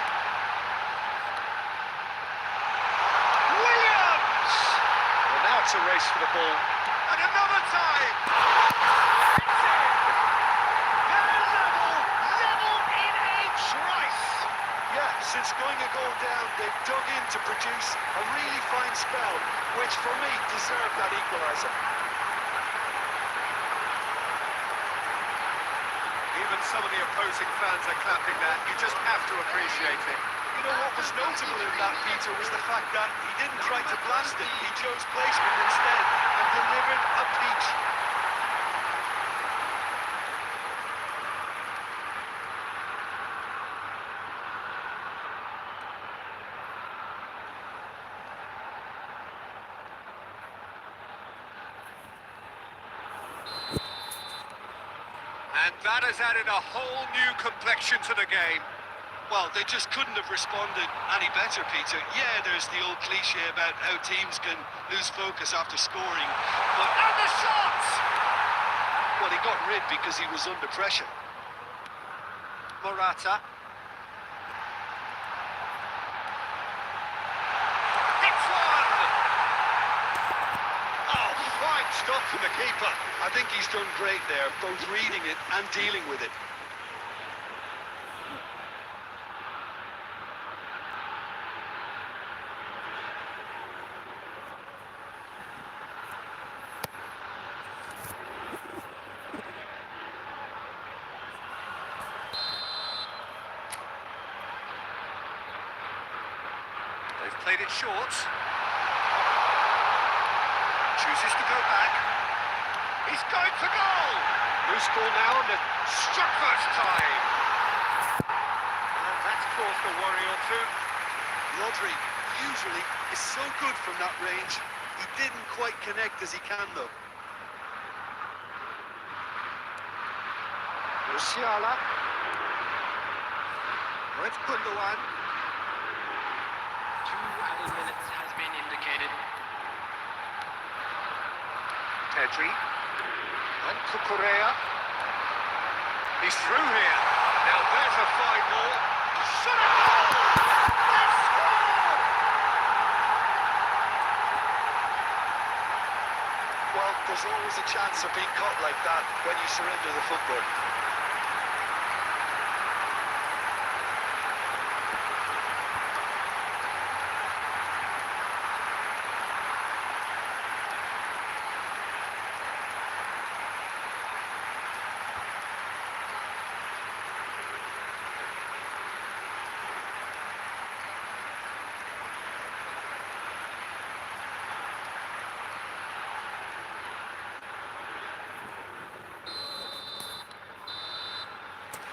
Williams! Well, now it's a race for the ball. And another time! It's in! They're level in a trice! Yeah, since going a goal down, they've dug in to produce a really fine spell, which for me deserved that equaliser. Even some of the opposing fans are clapping that. You just have to appreciate it. You know what was notable in that, Peter, was the fact that he didn't try to blast it. He chose placement instead and delivered a peach. And that has added a whole new complexion to the game. Well, they just couldn't have responded any better, Peter. Yeah, there's the old cliche about how teams can lose focus after scoring, but... And the shot! Well, he got rid because he was under pressure. Morata. Hits one! Oh, fine stop from the keeper. I think he's done great there, both reading it and dealing with it. They've played it short. Chooses to go back. He's going for goal! Loose ball now and it struck first time. And that's caused a worry or two. Rodri usually is so good from that range. He didn't quite connect as he can, though. Musiala. Oh, it's Gundogan. 2 added minutes has been indicated. Pedri. And Cucurella. He's through here. Now there's a fine ball. Shot a goal! They've scored! Well, there's always a chance of being caught like that when you surrender the football.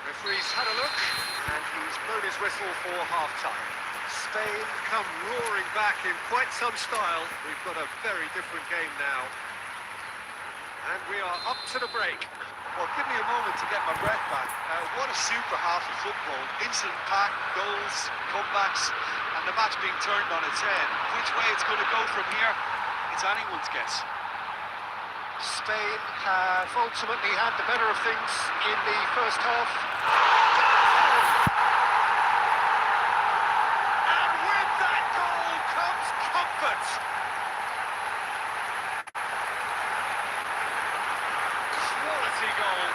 Referee's had a look, and he's blown his whistle for half-time. Spain come roaring back in quite some style. We've got a very different game now. And we are up to the break. Well, give me a moment to get my breath back. What a super half of football. Instant pack, goals, comebacks, and the match being turned on its head. Which way it's going to go from here, it's anyone's guess. Spain have ultimately had the better of things in the first half. And with that goal comes comfort. Quality goal,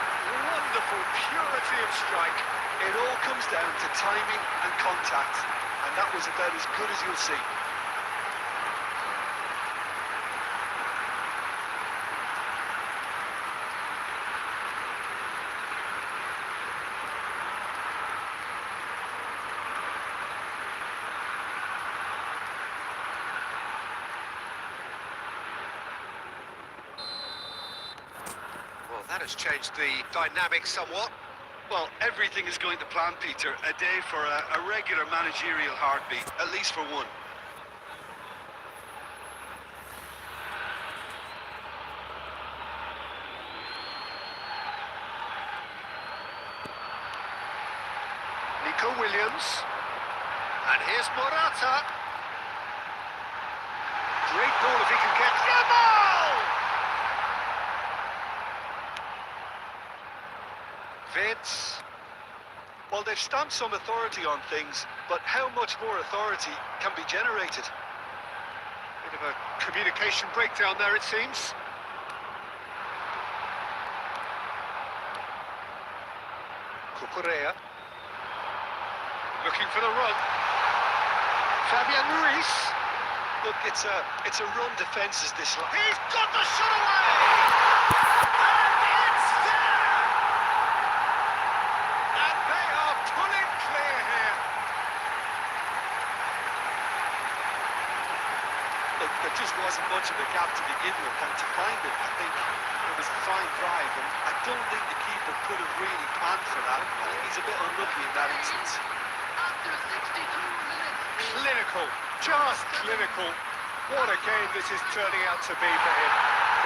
wonderful purity of strike. It all comes down to timing and contact, and that was about as good as you'll see. Well, that has changed the dynamic somewhat. Well, everything is going to plan, Peter. A day for a regular managerial heartbeat, at least for one. Nico Williams. And here's Morata. Great ball if he can get the ball! Vince. Well, they've stamped some authority on things, but how much more authority can be generated? Bit of a communication breakdown there, it seems. Cucurella. Looking for the run. Fabian Ruiz. Look, it's a run defence is this line. He's got the shot away! And it's there! And they are pulling clear here. Look, there just wasn't much of a gap to begin with, and to find it, I think it was a fine drive, and I don't think the keeper could have really planned for that. I think he's a bit unlucky in that instance. After 62 minutes. Clinical, just clinical. What a game this is turning out to be for him.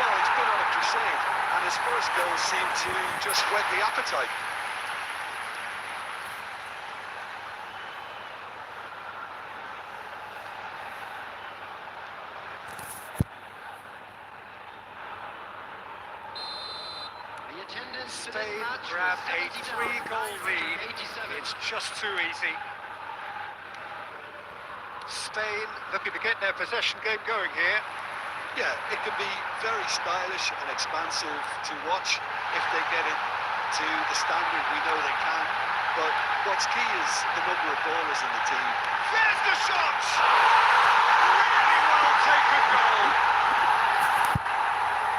Well, he's been on a crusade, and his first goal seemed to just whet the appetite. The attendance to this Spain match grab was a 3-goal lead. 87. It's just too easy. Spain looking to get their possession game going here. Yeah, it can be very stylish and expansive to watch if they get it to the standard we know they can. But what's key is the number of ballers in the team. There's the shot! Really well taken goal.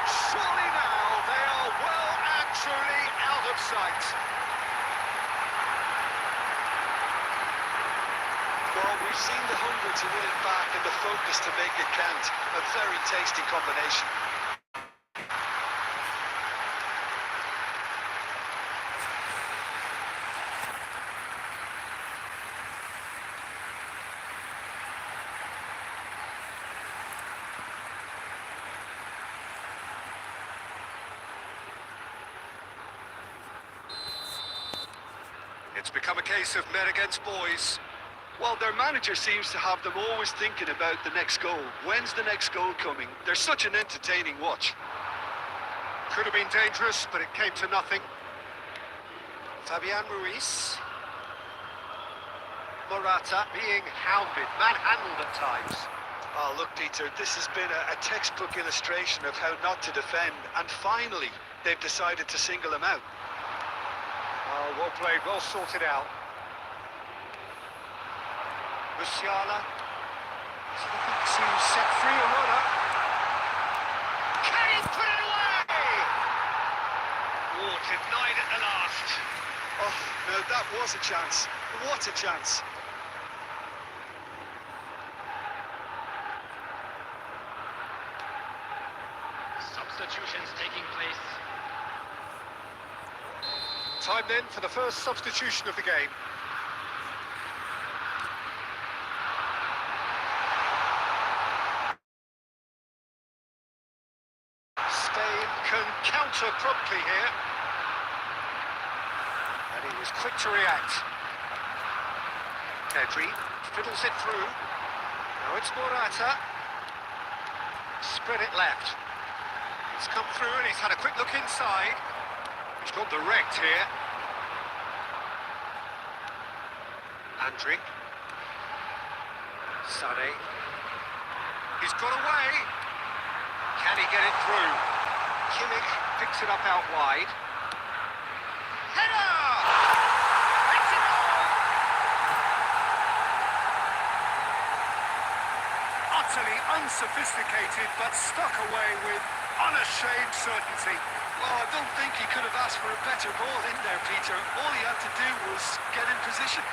Surely now they are well and truly out of sight. Well, we've seen the hunger to win it back and the focus to make it count. A very tasty combination. It's become a case of men against boys. Well, their manager seems to have them always thinking about the next goal. When's the next goal coming? They're such an entertaining watch. Could have been dangerous, but it came to nothing. Fabian Ruiz. Morata being hounded, manhandled at times. Oh, look, Peter, this has been a textbook illustration of how not to defend, and finally, they've decided to single him out. Oh, well played, well sorted out. Musiala is looking to set free a runner. Can he put it away? Oh, denied at the last. Oh, no, that was a chance. What a chance. Substitutions taking place. Time then for the first substitution of the game. Spain can counter promptly here. And he was quick to react. Pedri fiddles it through. Now it's Morata. Spread it left. He's come through and he's had a quick look inside. He's got direct here. Andrick. Sané. He's got away. Can he get it through? Kimmich picks it up out wide. Header! It's a goal! Utterly unsophisticated, but stuck away with unashamed certainty. Oh, I don't think he could have asked for a better ball in there, Peter. All he had to do was get in position.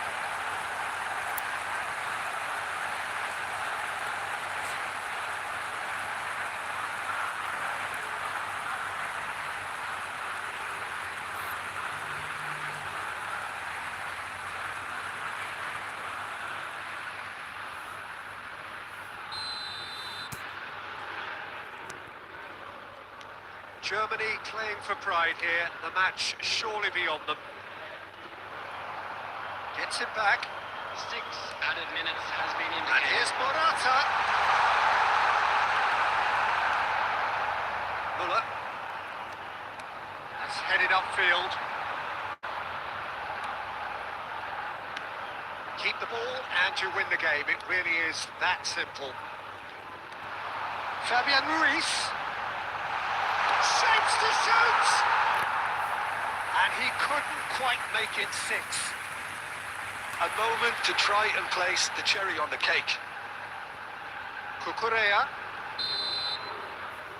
Germany playing for pride here. The match surely beyond them. Gets it back. 6 added minutes has been And indicated. here's Morata. Muller. That's headed upfield. Keep the ball and you win the game. It really is that simple. Fabian Ruiz. Shapes to shoot! And he couldn't quite make it 6. A moment to try and place the cherry on the cake. Cucurella.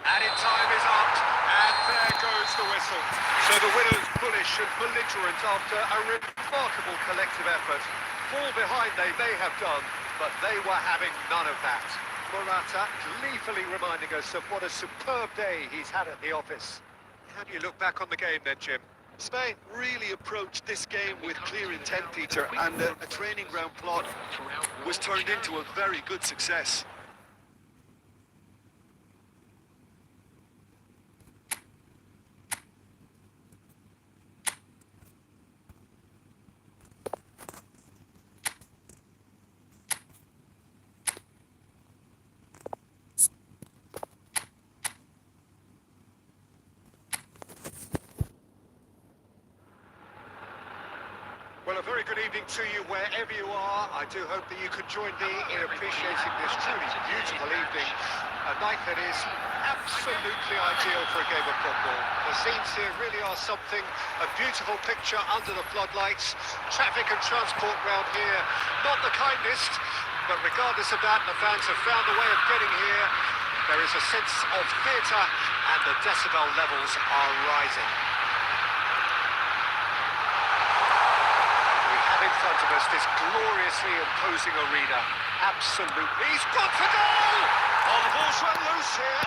Added time is up, and there goes the whistle. So the winners bullish and belligerent after a remarkable collective effort. Fall behind they may have done, but they were having none of that. Morata gleefully reminding us of what a superb day he's had at the office. How do you look back on the game then, Jim? Spain really approached this game with clear intent, Peter, and a training ground plot was turned into a very good success. Well, a very good evening to you wherever you are. I do hope that you can join me in appreciating this truly beautiful evening. A night that is absolutely ideal for a game of football. The scenes here really are something, a beautiful picture under the floodlights. Traffic and transport round here, not the kindest, but regardless of that, the fans have found a way of getting here. There is a sense of theatre and the decibel levels are rising. In front of us, this gloriously imposing arena. Absolutely. He's gone for goal! Oh, the ball's run loose here.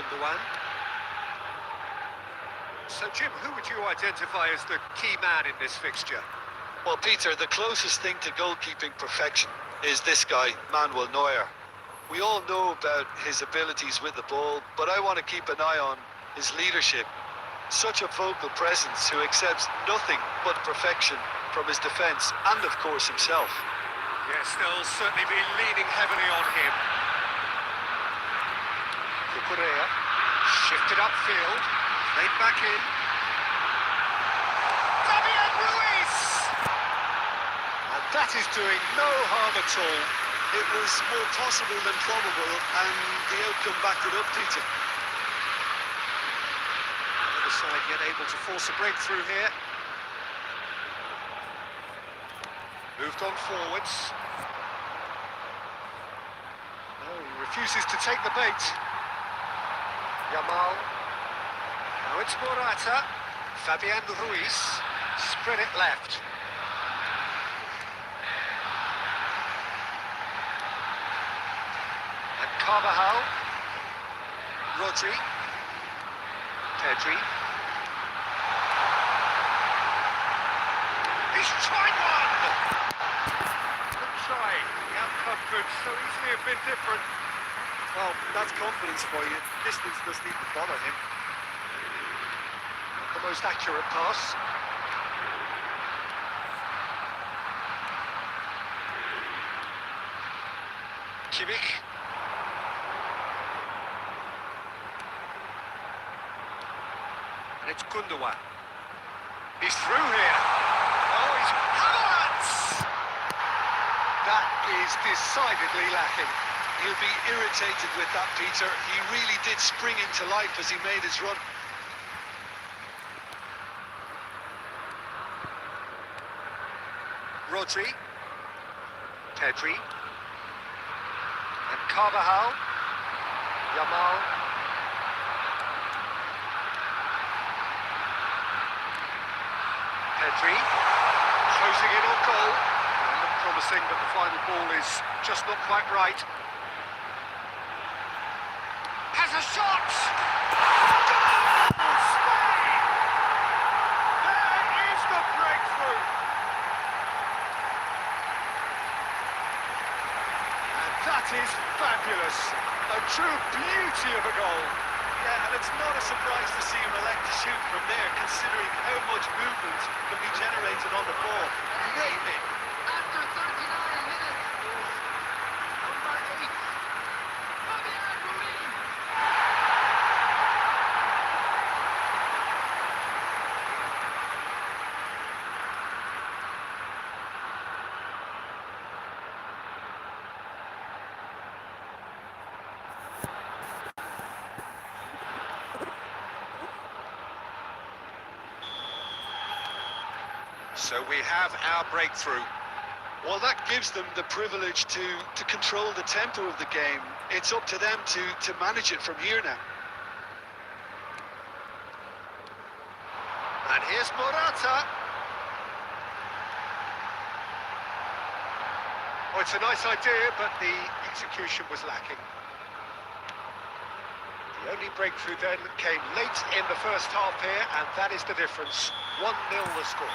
Gundogan. So, Jim, who would you identify as the key man in this fixture? Well, Peter, the closest thing to goalkeeping perfection is this guy, Manuel Neuer. We all know about his abilities with the ball, but I want to keep an eye on his leadership. Such a vocal presence who accepts nothing but perfection from his defence and, of course, himself. Yes, they'll certainly be leaning heavily on him. Cucurella. Shifted upfield, laid back in. Fabian Ruiz! And that is doing no harm at all. It was more possible than probable, and the outcome backed it up, Peter. The other side yet able to force a breakthrough here. Moved on forwards. No, he refuses to take the bait. Yamal. Now it's Morata. Fabian Ruiz. Spread it left. And Carvajal. Rodri. Pedri. He's tried one! Good try. The outcome could so easily have been different. Well, that's confidence for you. Distance doesn't even bother him. The most accurate pass. Kimmich. And it's Gundogan. He's through here. Oh, he's Havertz! That is decidedly lacking. He'll be irritated with that, Peter. He really did spring into life as he made his run. Rodri. Pedri. And Carvajal. Yamal. Pedri. Closing in on goal. Looked promising, but the final ball is just not quite right. Has a shot! Goal! Spain! There is the breakthrough! And that is fabulous. A true beauty of a goal. Yeah, and it's not a surprise to see him elect to shoot from there, considering how much movement can be generated on the ball. Name it. After 39 minutes, number 8, Fabian Ruiz. So we have our breakthrough. Well, that gives them the privilege to control the tempo of the game. It's up to them to manage it from here now. And here's Morata. Oh, it's a nice idea, but the execution was lacking. The only breakthrough then came late in the first half here, and that is the difference. 1-0 the score.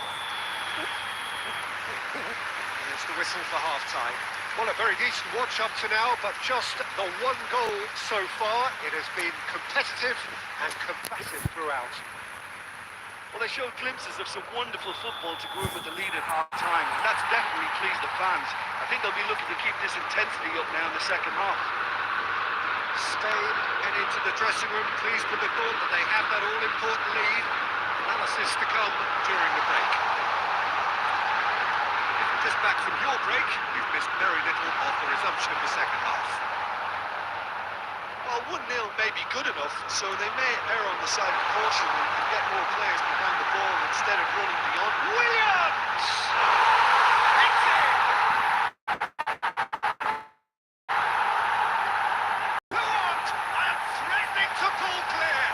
Here's the whistle for half-time. Well, a very decent watch up to now, but just the one goal so far. It has been competitive and combative throughout. Well, they showed glimpses of some wonderful football to go in with the lead at half-time, and that's definitely pleased the fans. I think they'll be looking to keep this intensity up now in the second half. Spain head into the dressing room, pleased with the thought that they have that all-important lead. Analysis to come during the break. If you're just back from your break, you've missed very little of the resumption of the second half. Well, 1-0 may be good enough, so they may err on the side of caution and get more players behind the ball instead of running beyond. Williams! It's in! Blocked and threatening to pull clear.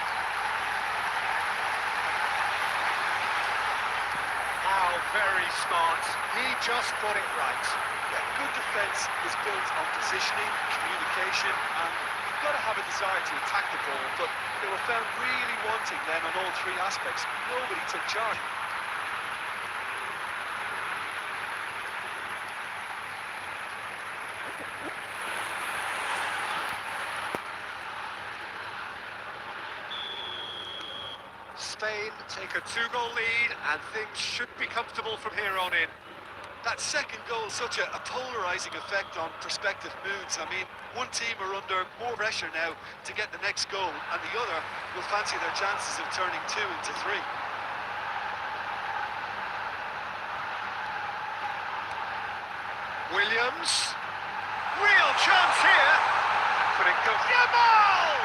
How very smart. He just got it right. Yeah, good defence is built on positioning, communication, and you've got to have a desire to attack the ball, but they were found really wanting then on all three aspects. Nobody took charge. Spain take a 2-goal lead, and things should be comfortable from here on in. That second goal, such a polarising effect on prospective moods. I mean, one team are under more pressure now to get the next goal, and the other will fancy their chances of turning 2 into 3. Williams. Real chance here. Could it go? Jamal!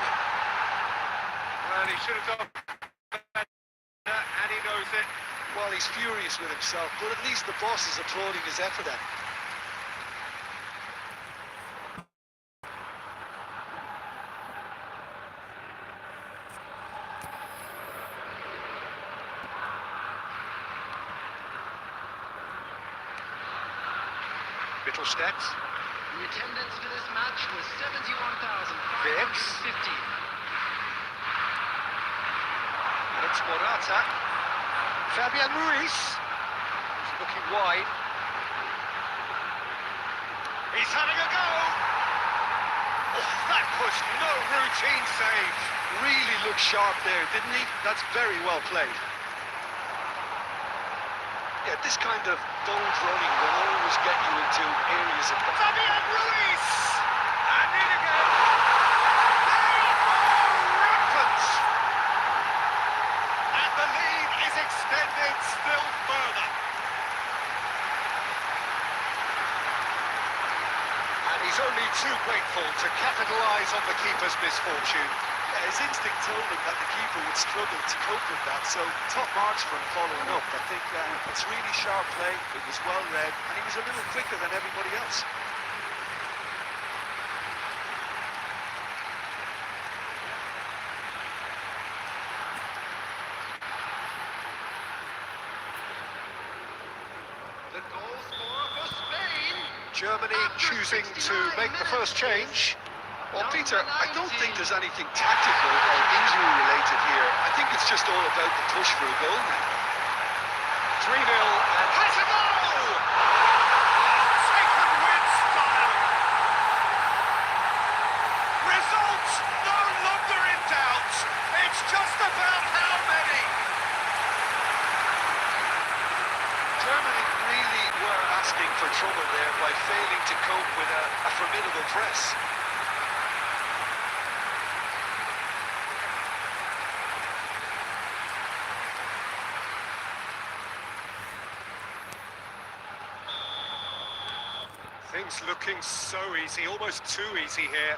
Well, he should have done better, and he knows it. Well, he's furious with himself, but at least the boss is applauding his effort then. Mittelstädt. The attendance for this match was 71,550. It's Morata. Fabian Ruiz. He's looking wide. He's having a go. Oh, that was no routine save. Really looked sharp there, didn't he? That's very well played. Yeah, this kind of bold running will always get you into areas of... Fabian Ruiz! And in again! They are rampant! And the lead is extended still further. And he's only too grateful to capitalise on the keeper's misfortune. Yeah, his instinct told him that the keeper would struggle to cope with that, so top marks for him following up. I think it's really sharp play, it was well read, and he was a little quicker than everybody else. The goal scorer for Spain. Germany choosing to make the first change. Well, Peter, I don't think there's anything tactical or injury-related here. I think it's just all about the push for a goal now. 3-0 and has a goal! Taken with style. Results no longer in doubt. It's just about how many. Germany really were asking for trouble there by failing to cope with a formidable press. Things looking so easy, almost too easy here.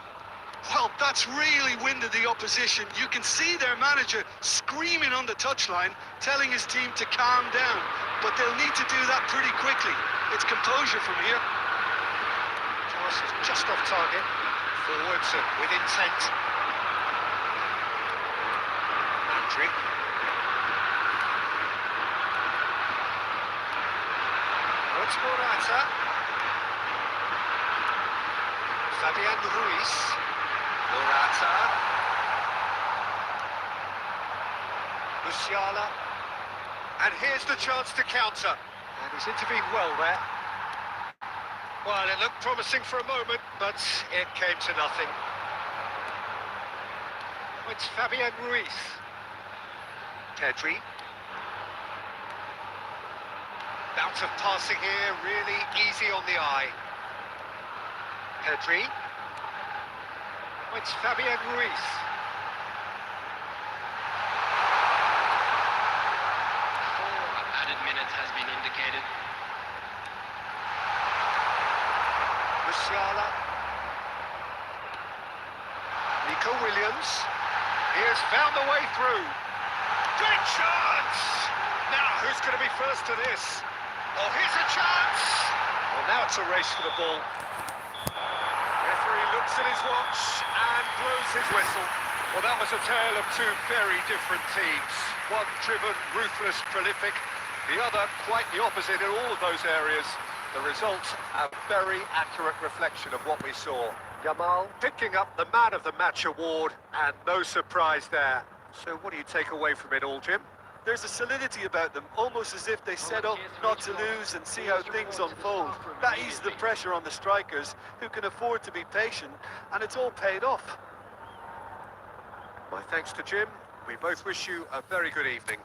Well, that's really winded the opposition. You can see their manager screaming on the touchline, telling his team to calm down. But they'll need to do that pretty quickly. It's composure from here. Pass is just off target. Forwards and with intent. Patrick. It's Morata. Fabian Ruiz. Morata. Musiala. And here's the chance to counter. And he's intervened well there. Well, it looked promising for a moment, but it came to nothing. It's Fabian Ruiz. Pedri. Bout of passing here, really easy on the eye. Pedri. It's Fabian Ruiz. 4 added minutes has been indicated. Musiala. Nico Williams. He has found the way through. Great chance! Now, who's going to be first to this? Oh, here's a chance! Well, now it's a race for the ball. Referee looks at his watch and blows his whistle. Well, that was a tale of two very different teams. One driven, ruthless, prolific. The other quite the opposite in all of those areas. The result, a very accurate reflection of what we saw. Jamal picking up the Man of the Match award, and no surprise there. So what do you take away from it all, Jim? There's a solidity about them, almost as if they set up not to lose and see how things unfold. That eases the pressure on the strikers, who can afford to be patient, and it's all paid off. My thanks to Jim. We both wish you a very good evening.